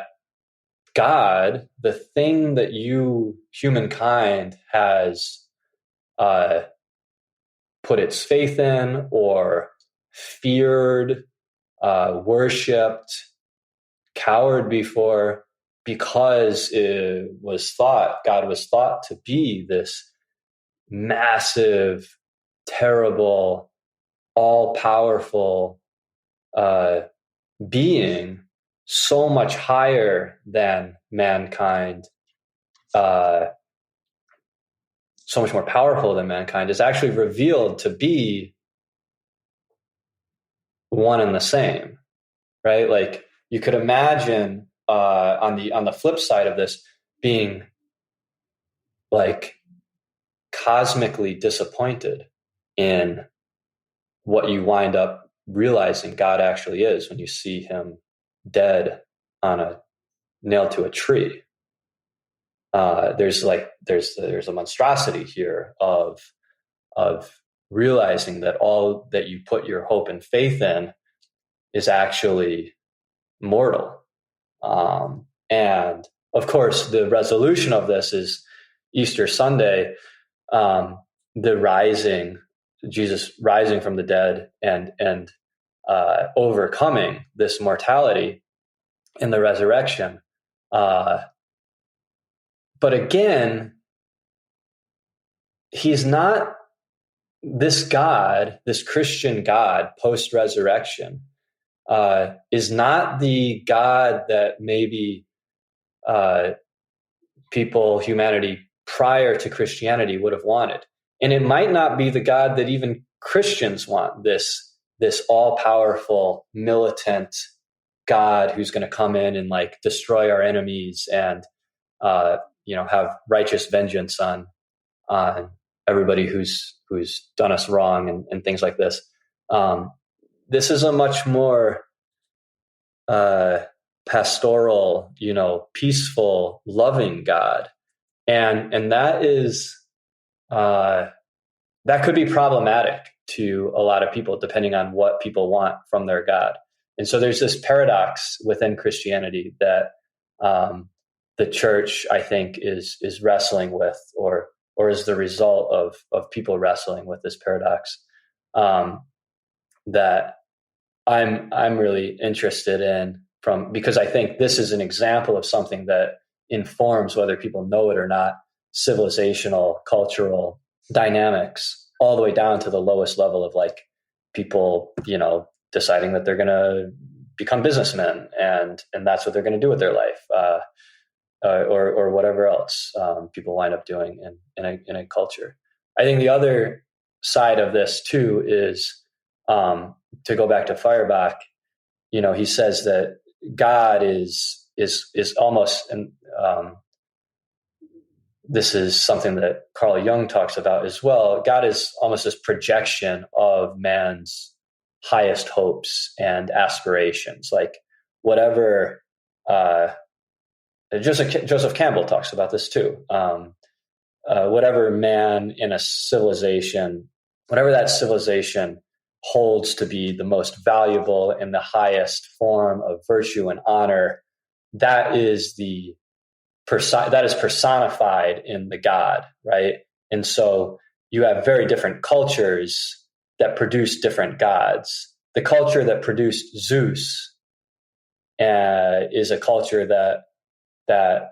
God, the thing that humankind, has put its faith in or feared, worshipped, cowered before, because God was thought to be this massive, terrible, all-powerful being, so much higher than mankind, so much more powerful than mankind, is actually revealed to be one and the same, right? Like, you could imagine on the flip side of this, being like cosmically disappointed in what you wind up realizing God actually is when you see him dead nailed to a tree. There's a monstrosity here of realizing that all that you put your hope and faith in is actually mortal. And of course, the resolution of this is Easter Sunday, Jesus rising from the dead and overcoming this mortality in the resurrection. But again, he's not this God, this Christian God post-resurrection, is not the God that maybe humanity prior to Christianity would have wanted. And it might not be the God that even Christians want, this all-powerful, militant God who's going to come in and like destroy our enemies and have righteous vengeance on everybody who's done us wrong and things like this. This is a much more pastoral, peaceful, loving God, and that is that could be problematic to a lot of people, depending on what people want from their God. And so there's this paradox within Christianity that the church, I think, is wrestling with, or is the result of people wrestling with this paradox, that I'm really interested in, because I think this is an example of something that informs, whether people know it or not, civilizational, cultural dynamics, all the way down to the lowest level of like people, deciding that they're going to become businessmen and that's what they're going to do with their life, or whatever else people wind up doing in a culture. I think the other side of this too is, to go back to Feuerbach, he says that God is almost, and this is something that Carl Jung talks about as well. God is almost this projection of man's highest hopes and aspirations, like whatever. Joseph Campbell talks about this too. Whatever man in a civilization, whatever that civilization holds to be the most valuable and the highest form of virtue and honor, that is personified in the God, right? And so you have very different cultures that produce different gods. The culture that produced Zeus is a culture that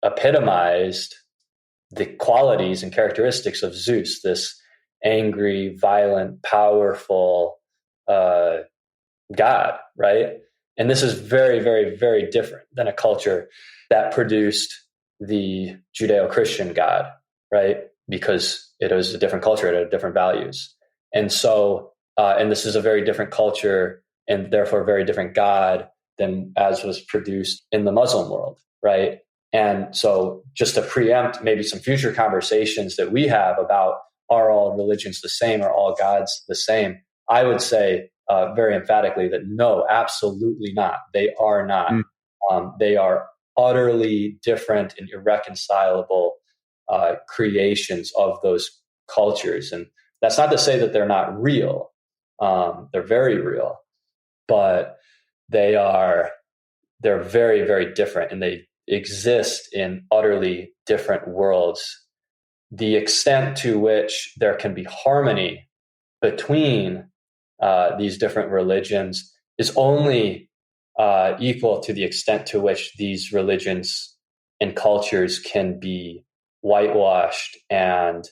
epitomized the qualities and characteristics of Zeus, this angry, violent, powerful God, right? And this is very, very, very different than a culture that produced the Judeo-Christian God, right? Because it was a different culture, it had different values. And so, and this is a very different culture and therefore a very different God than as was produced in the Muslim world, right? And so just to preempt maybe some future conversations that we have about, are all religions the same? Are all gods the same? I would say very emphatically that no, absolutely not. They are not. They are utterly different and irreconcilable creations of those cultures. And that's not to say that they're not real. They're very real, but they're very, very different, and they exist in utterly different worlds. The extent to which there can be harmony between these different religions is only equal to the extent to which these religions and cultures can be whitewashed and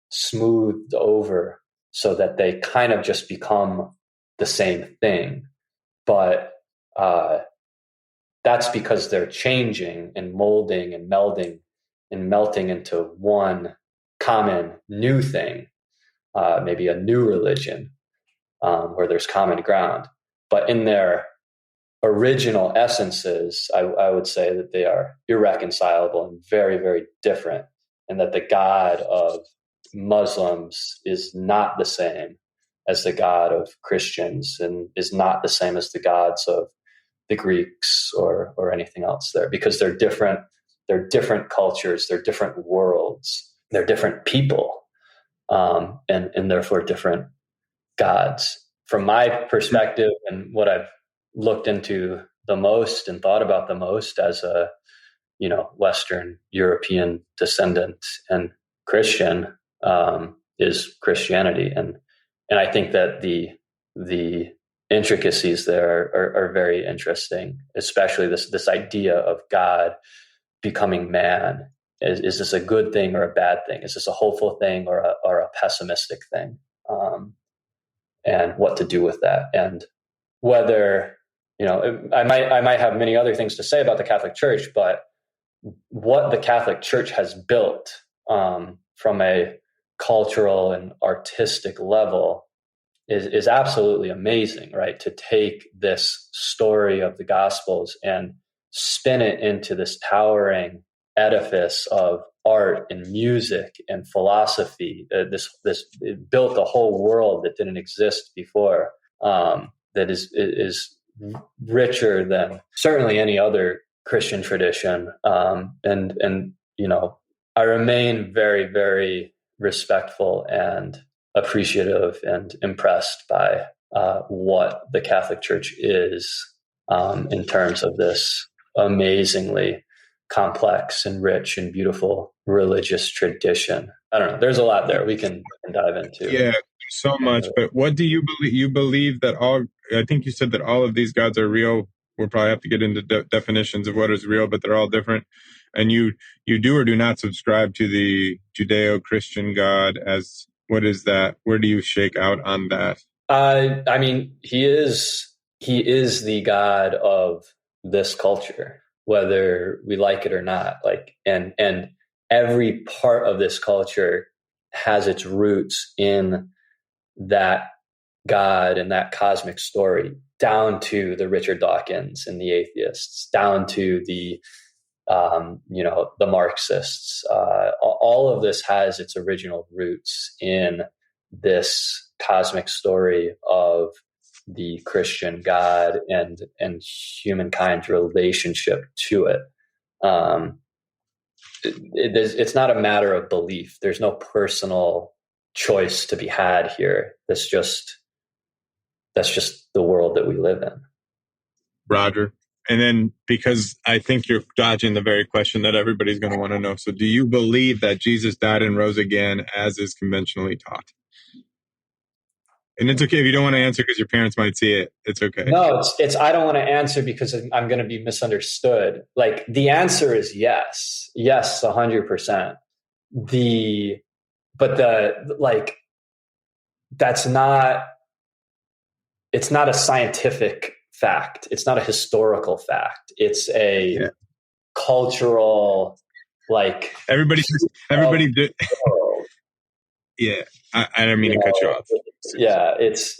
smoothed over so that they kind of just become the same thing. But that's because they're changing and molding and melding and melting into one common new thing, maybe a new religion where there's common ground. But in their original essences, I would say that they are irreconcilable and very, very different, and that the God of Muslims is not the same as the God of Christians, and is not the same as the gods of the Greeks or anything else there, because they're different. They're different cultures. They're different worlds. They're different people, and therefore different gods. From my perspective, and what I've looked into the most and thought about the most as a Western European descendant and Christian, is Christianity, and I think that the intricacies there are very interesting, especially this idea of God becoming man. Is this a good thing or a bad thing? Is this a hopeful thing or a pessimistic thing? And what to do with that, and whether I might have many other things to say about the Catholic Church, but what the Catholic Church has built from a cultural and artistic level is absolutely amazing, right? To take this story of the Gospels and spin it into this towering edifice of art and music and philosophy. It built a whole world that didn't exist before. That is richer than certainly any other Christian tradition. And I remain very, very respectful and appreciative and impressed by what the Catholic Church is in terms of this amazingly complex and rich and beautiful religious tradition. I don't know. There's a lot there we can dive into. Yeah, so much. But what do you believe? You believe that I think you said that all of these gods are real. We'll probably have to get into definitions of what is real, but they're all different. And you do or do not subscribe to the Judeo-Christian God as, what is that? Where do you shake out on that? I mean, he is the God of this culture, whether we like it or not. Like, and every part of this culture has its roots in that God and that cosmic story, down to the Richard Dawkins and the atheists, down to the the Marxists. All of this has its original roots in this cosmic story of the Christian God and humankind's relationship to it. It's not a matter of belief. There's no personal choice to be had here. That's just the world that we live in. Roger. And then, because I think you're dodging the very question that everybody's going to want to know. So do you believe that Jesus died and rose again as is conventionally taught? And it's okay if you don't want to answer because your parents might see it. It's okay. No, it's I don't want to answer because I'm going to be misunderstood. Like, the answer is yes. Yes, 100%. It's not a scientific fact. It's not a historical fact. It's a cultural, like, everybody did. Yeah. I don't mean to cut you off. Yeah. It's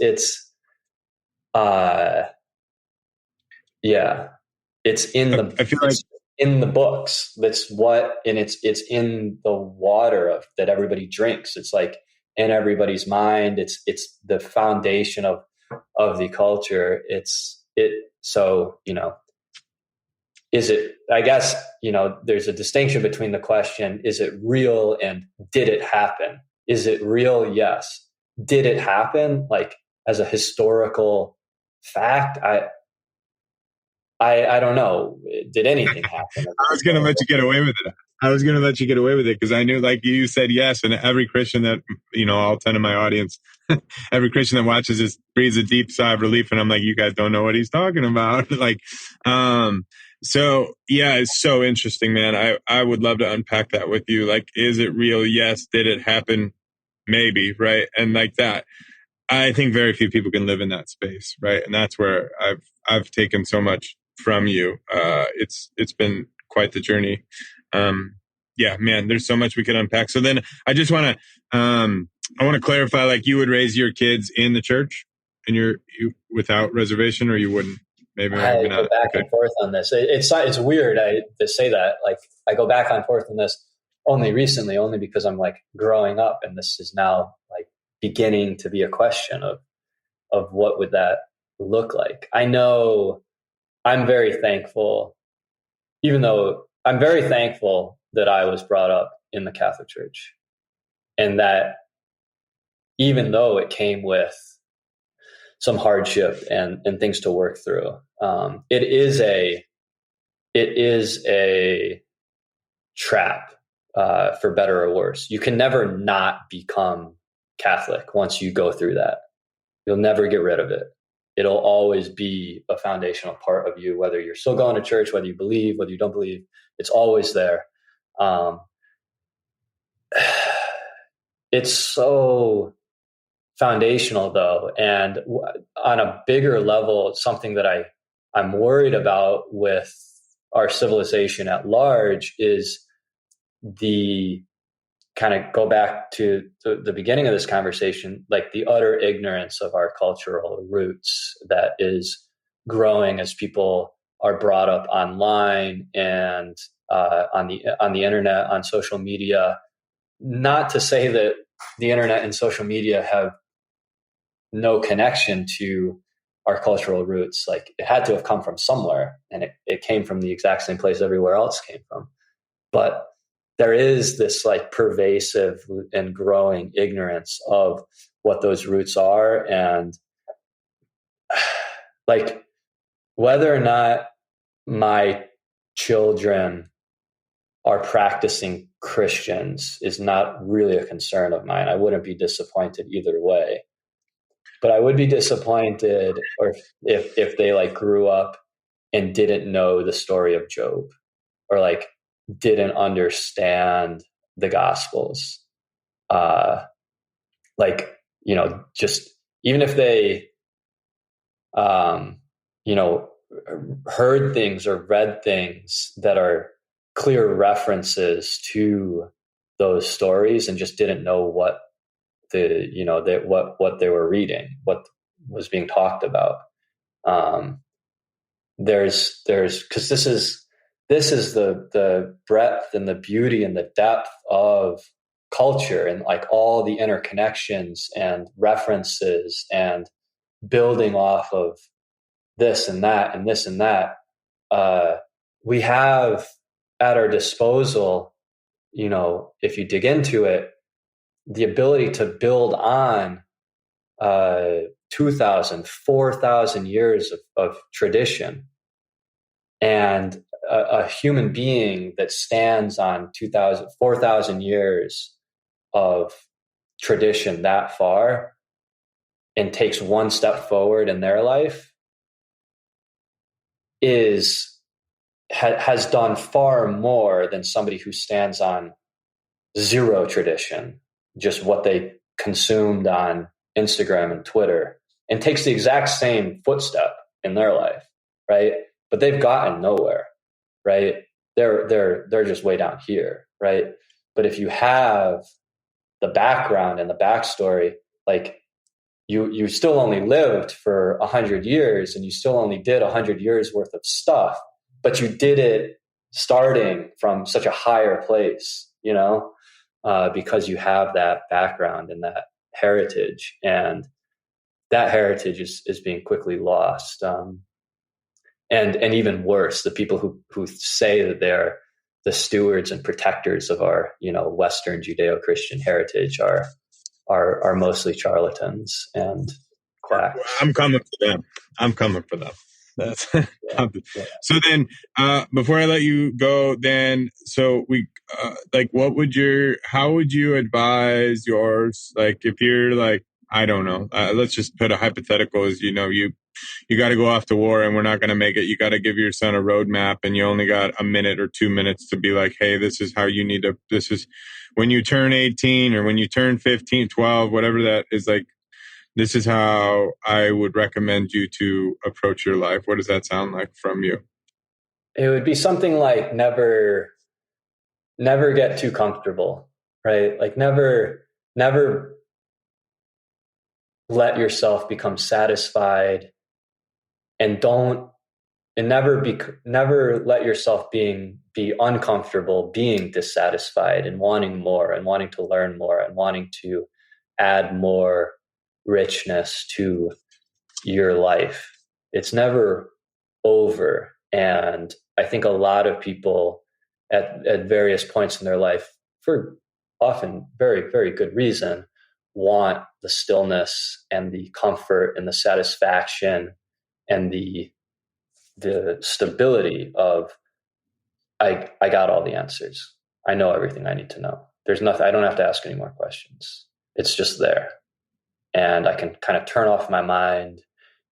in the, I feel like in the books. And it's in the water that everybody drinks. It's like in everybody's mind. It's the foundation of the culture. So, is it, I guess, there's a distinction between the question, is it real, and did it happen? Is it real? Yes. Did it happen? Like, as a historical fact, I don't know. Did anything happen? I was going to let you get away with it. Because I knew, like you said, yes. And every Christian that, all 10 of my audience, every Christian that watches this breathes a deep sigh of relief. And I'm like, you guys don't know what he's talking about. So yeah, it's so interesting, man. I would love to unpack that with you. Like, is it real? Yes. Did it happen? Maybe. Right. And like that, I think very few people can live in that space. Right. And that's where I've taken so much from you. It's been quite the journey. Yeah, man, there's so much we could unpack. So then I just want to, I want to clarify, like, you would raise your kids in the church and you without reservation, or you wouldn't? Maybe I not. go back and forth on this. It's weird to say that. Like, I go back and forth on this only recently, only because I'm like growing up, and this is now like beginning to be a question of what would that look like. I know I'm very thankful, even though I'm very thankful that I was brought up in the Catholic Church, and that even though it came with some hardship and things to work through, it is a trap, for better or worse. You can never not become Catholic once you go through that. You'll never get rid of it. It'll always be a foundational part of you, whether you're still going to church, whether you believe, whether you don't believe, it's always there. It's so foundational, though. And on a bigger level, it's something that I'm worried about with our civilization at large is the kind of go back to the beginning of this conversation, like the utter ignorance of our cultural roots that is growing as people are brought up online and on the internet, on social media. Not to say that the internet and social media have no connection to our cultural roots. Like, it had to have come from somewhere, and it came from the exact same place everywhere else came from. But there is this like pervasive and growing ignorance of what those roots are. And like, whether or not my children are practicing Christians is not really a concern of mine. I wouldn't be disappointed either way. But I would be disappointed or if they like grew up and didn't know the story of Job, or like didn't understand the Gospels. Just even if they, heard things or read things that are clear references to those stories and just didn't know what what they were reading, what was being talked about. There's because this is the breadth and the beauty and the depth of culture, and like all the interconnections and references and building off of this and that and this and that. We have at our disposal, if you dig into it, the ability to build on 2,000, 4,000 years of tradition, and a human being that stands on 2,000, 4,000 years of tradition that far and takes one step forward in their life has done far more than somebody who stands on zero tradition, just what they consumed on Instagram and Twitter, and takes the exact same footstep in their life, right? But they've gotten nowhere, right? They're just way down here, right? But if you have the background and the backstory, like you still only lived for 100 years and you still only did 100 years worth of stuff, but you did it starting from such a higher place, because you have that background and that heritage, and that heritage is being quickly lost. And even worse, the people who say that they're the stewards and protectors of our, Western Judeo-Christian heritage are mostly charlatans and quacks. I'm coming for them. I'm coming for them. That's Yeah. So then, before I let you go, then, so we, how would you advise yours? Like, if you're like, I don't know, let's just put a hypothetical as, you got to go off to war and we're not going to make it. You got to give your son a roadmap and you only got a minute or 2 minutes to be like, hey, this is how you need to, this is when you turn 18 or when you turn 15, 12, whatever that is, like, this is how I would recommend you to approach your life. What does that sound like from you? It would be something like never get too comfortable, right? Like never let yourself become satisfied, and never let yourself be uncomfortable, being dissatisfied and wanting more and wanting to learn more and wanting to add more richness to your life. It's never over. And I think a lot of people at various points in their life, for often very, very good reason, want the stillness and the comfort and the satisfaction and the stability of, I got all the answers. I know everything I need to know. There's nothing, I don't have to ask any more questions. It's just there. And I can kind of turn off my mind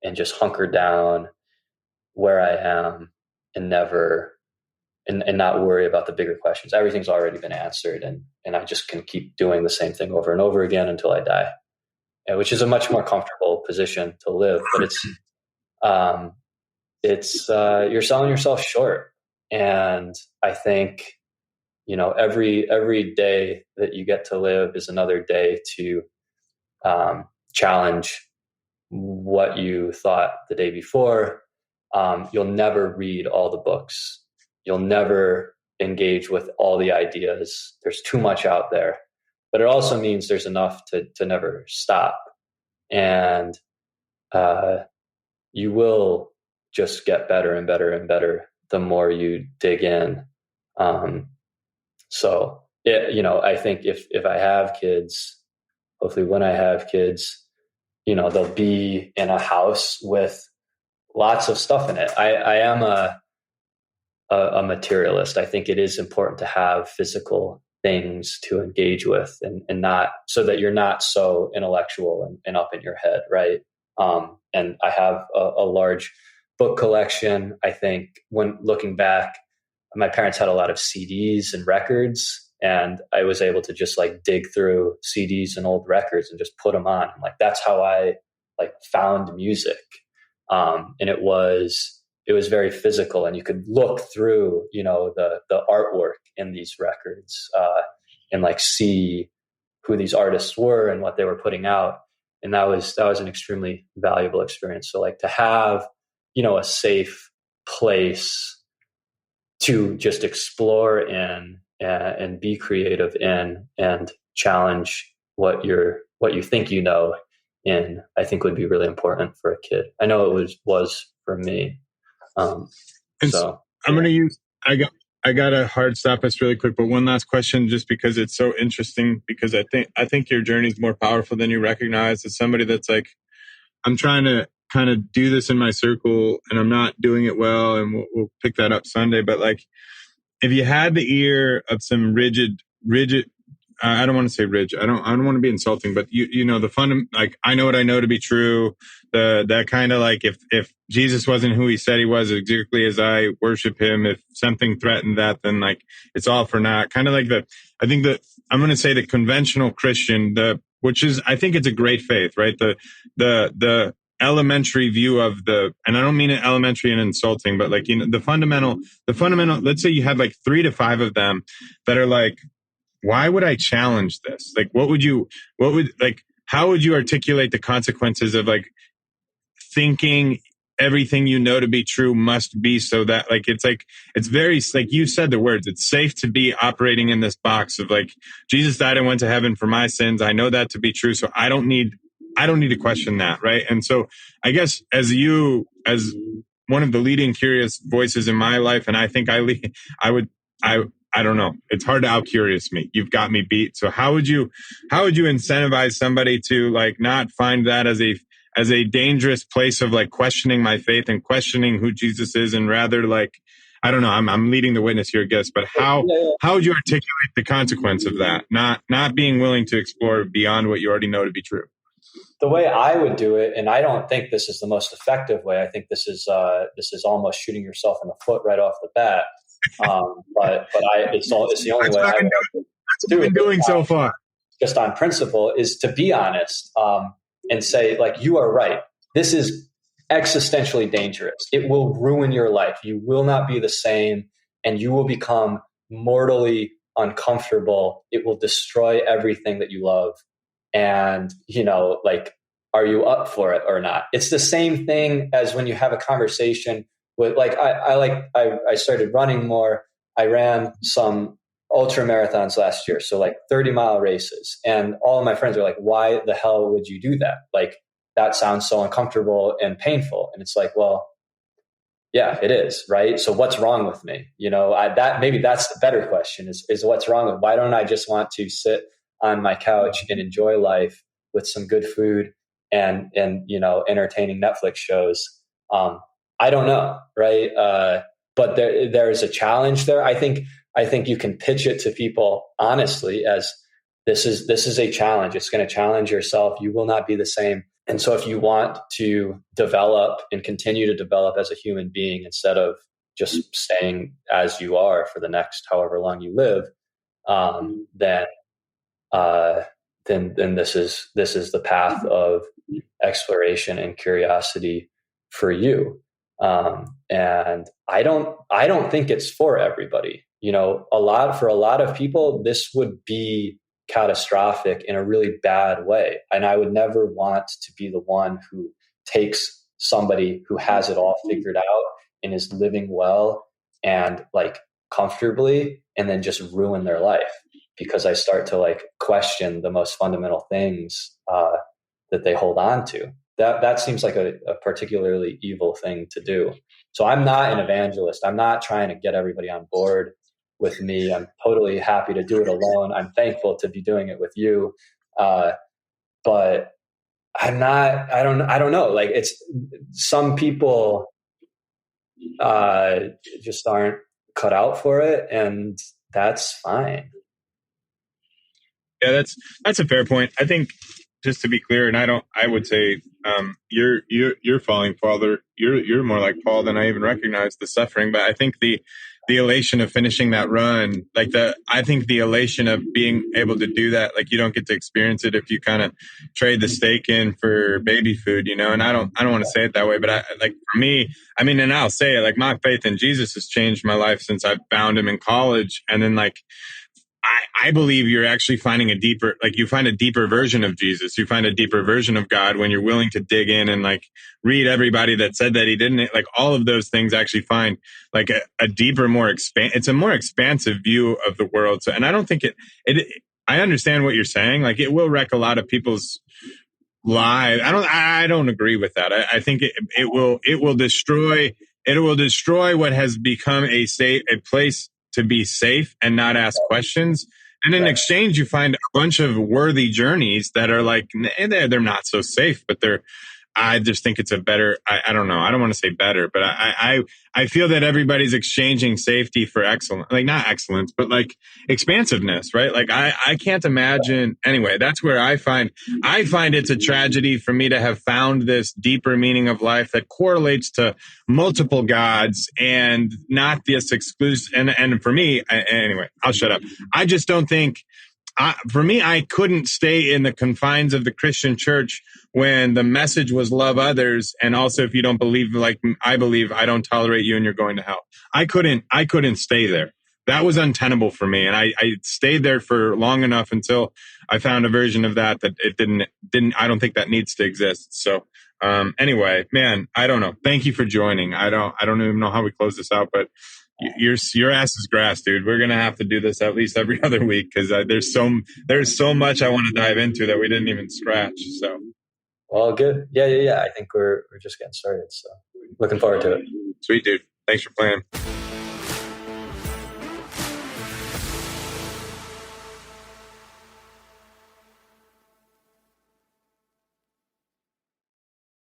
and just hunker down where I am and not worry about the bigger questions. Everything's already been answered, and I just can keep doing the same thing over and over again until I die, which is a much more comfortable position to live. But you're selling yourself short. And I think, every day that you get to live is another day to challenge what you thought the day before. You'll never read all the books. You'll never engage with all the ideas. There's too much out there, but it also means there's enough to never stop. And you will just get better and better and better the more you dig in. I think if I have kids, hopefully when I have kids, they'll be in a house with lots of stuff in it. I am a materialist. I think it is important to have physical things to engage with, and not so that you're not so intellectual and up in your head, right? And I have a large book collection. I think when looking back, my parents had a lot of CDs and records, and I was able to just like dig through CDs and old records and just put them on. Like, that's how I found music. And it was very physical, and you could look through, the artwork in these records, and see who these artists were and what they were putting out. And that was an extremely valuable experience. So to have, a safe place to just explore in, and be creative in, and challenge what you think in, I think would be really important for a kid. I know it was for me. So I'm going to use, I got a hard stop us really quick, but one last question, just because it's so interesting, because I think your journey is more powerful than you recognize. As somebody that's like, I'm trying to kind of do this in my circle and I'm not doing it well, and we'll pick that up Sunday. But if you had the ear of some rigid, I don't want to say rigid. I don't want to be insulting, but the I know what I know to be true. That kind of if Jesus wasn't who he said he was, exactly as I worship him, if something threatened that, then it's all for naught. Kind of I think that I'm going to say the conventional Christian, which is, I think it's a great faith, right? The elementary view of and I don't mean it elementary and insulting, but the fundamental, let's say you had 3 to 5 of them that are why would I challenge this? How would you articulate the consequences of thinking everything you know to be true must be, so that it's very, like you said the words, it's safe to be operating in this box of like, Jesus died and went to heaven for my sins. I know that to be true. So I don't need to question that. Right. And so I guess as one of the leading curious voices in my life, and I think I don't know. It's hard to out curious me. You've got me beat. So how would you incentivize somebody to like not find that as a dangerous place of like questioning my faith and questioning who Jesus is, and rather like, I don't know, I'm leading the witness here, I guess, but how would you articulate the consequence of that? Not being willing to explore beyond what you already know to be true. The way I would do it, and I don't think this is the most effective way. I think this is almost shooting yourself in the foot right off the bat. It's the only way I would that's what I've been doing so far. Just on principle, is to be honest and say, like, you are right. This is existentially dangerous. It will ruin your life. You will not be the same, and you will become mortally uncomfortable. It will destroy everything that you love. And, like, are you up for it or not? It's the same thing as when you have a conversation with, like, I started running more. I ran some ultra marathons last year. So like 30-mile races. And all of my friends are like, why the hell would you do that? Like, that sounds so uncomfortable and painful. And it's like, well, yeah, it is. Right. So what's wrong with me? Maybe that's the better question is what's wrong with, why don't I just want to sit on my couch and enjoy life with some good food and entertaining Netflix shows? I don't know. Right. But there is a challenge there. I think you can pitch it to people honestly as this is a challenge. It's going to challenge yourself. You will not be the same. And so if you want to develop and continue to develop as a human being instead of just staying as you are for the next however long you live, then this is the path of exploration and curiosity for you. And I don't think it's for everybody. For a lot of people, this would be catastrophic in a really bad way. And I would never want to be the one who takes somebody who has it all figured out and is living well and like comfortably, and then just ruin their life because I start to like question the most fundamental things that they hold on to. That seems like a particularly evil thing to do. So I'm not an evangelist. I'm not trying to get everybody on board with me. I'm totally happy to do it alone. I'm thankful to be doing it with you. But I'm not, I don't know. Like, it's some people just aren't cut out for it, and that's fine. Yeah, that's a fair point. I think, just to be clear, and I would say you're falling farther. You're more like Paul than I even recognize the suffering. But I think the elation of finishing that run, I think the elation of being able to do that, like, you don't get to experience it if you kind of trade the steak in for baby food, and I don't want to say it that way, but for me, I mean, and I'll say it, like, my faith in Jesus has changed my life since I found him in college. And then I believe you're actually finding you find a deeper version of Jesus. You find a deeper version of God when you're willing to dig in and read everybody that said that he didn't, all of those things actually find a deeper, it's a more expansive view of the world. So, and I don't think I understand what you're saying. Like, it will wreck a lot of people's lives. I don't agree with that. I think it will destroy what has become a place to be safe and not ask questions. And in exchange, you find a bunch of worthy journeys that are they're not so safe, but I just think it's a better, I don't know. I don't want to say better, but I feel that everybody's exchanging safety for excellence, not excellence, but expansiveness, right? I can't imagine. Anyway, that's where I find it's a tragedy for me to have found this deeper meaning of life that correlates to multiple gods and not this exclusive. And for me, anyway, I'll shut up. I just don't think, for me, I couldn't stay in the confines of the Christian church when the message was love others. And also, if you don't believe like I believe, I don't tolerate you and you're going to hell. I couldn't stay there. That was untenable for me. And I stayed there for long enough until I found a version of that it didn't, I don't think that needs to exist. So Anyway, man, I don't know. Thank you for joining. I don't even know how we close this out, but your ass is grass, dude. We're gonna have to do this at least every other week because there's so much I want to dive into that we didn't even scratch. So, All good. Yeah. I think we're just getting started. So looking forward to it. Sweet, dude. Thanks for playing.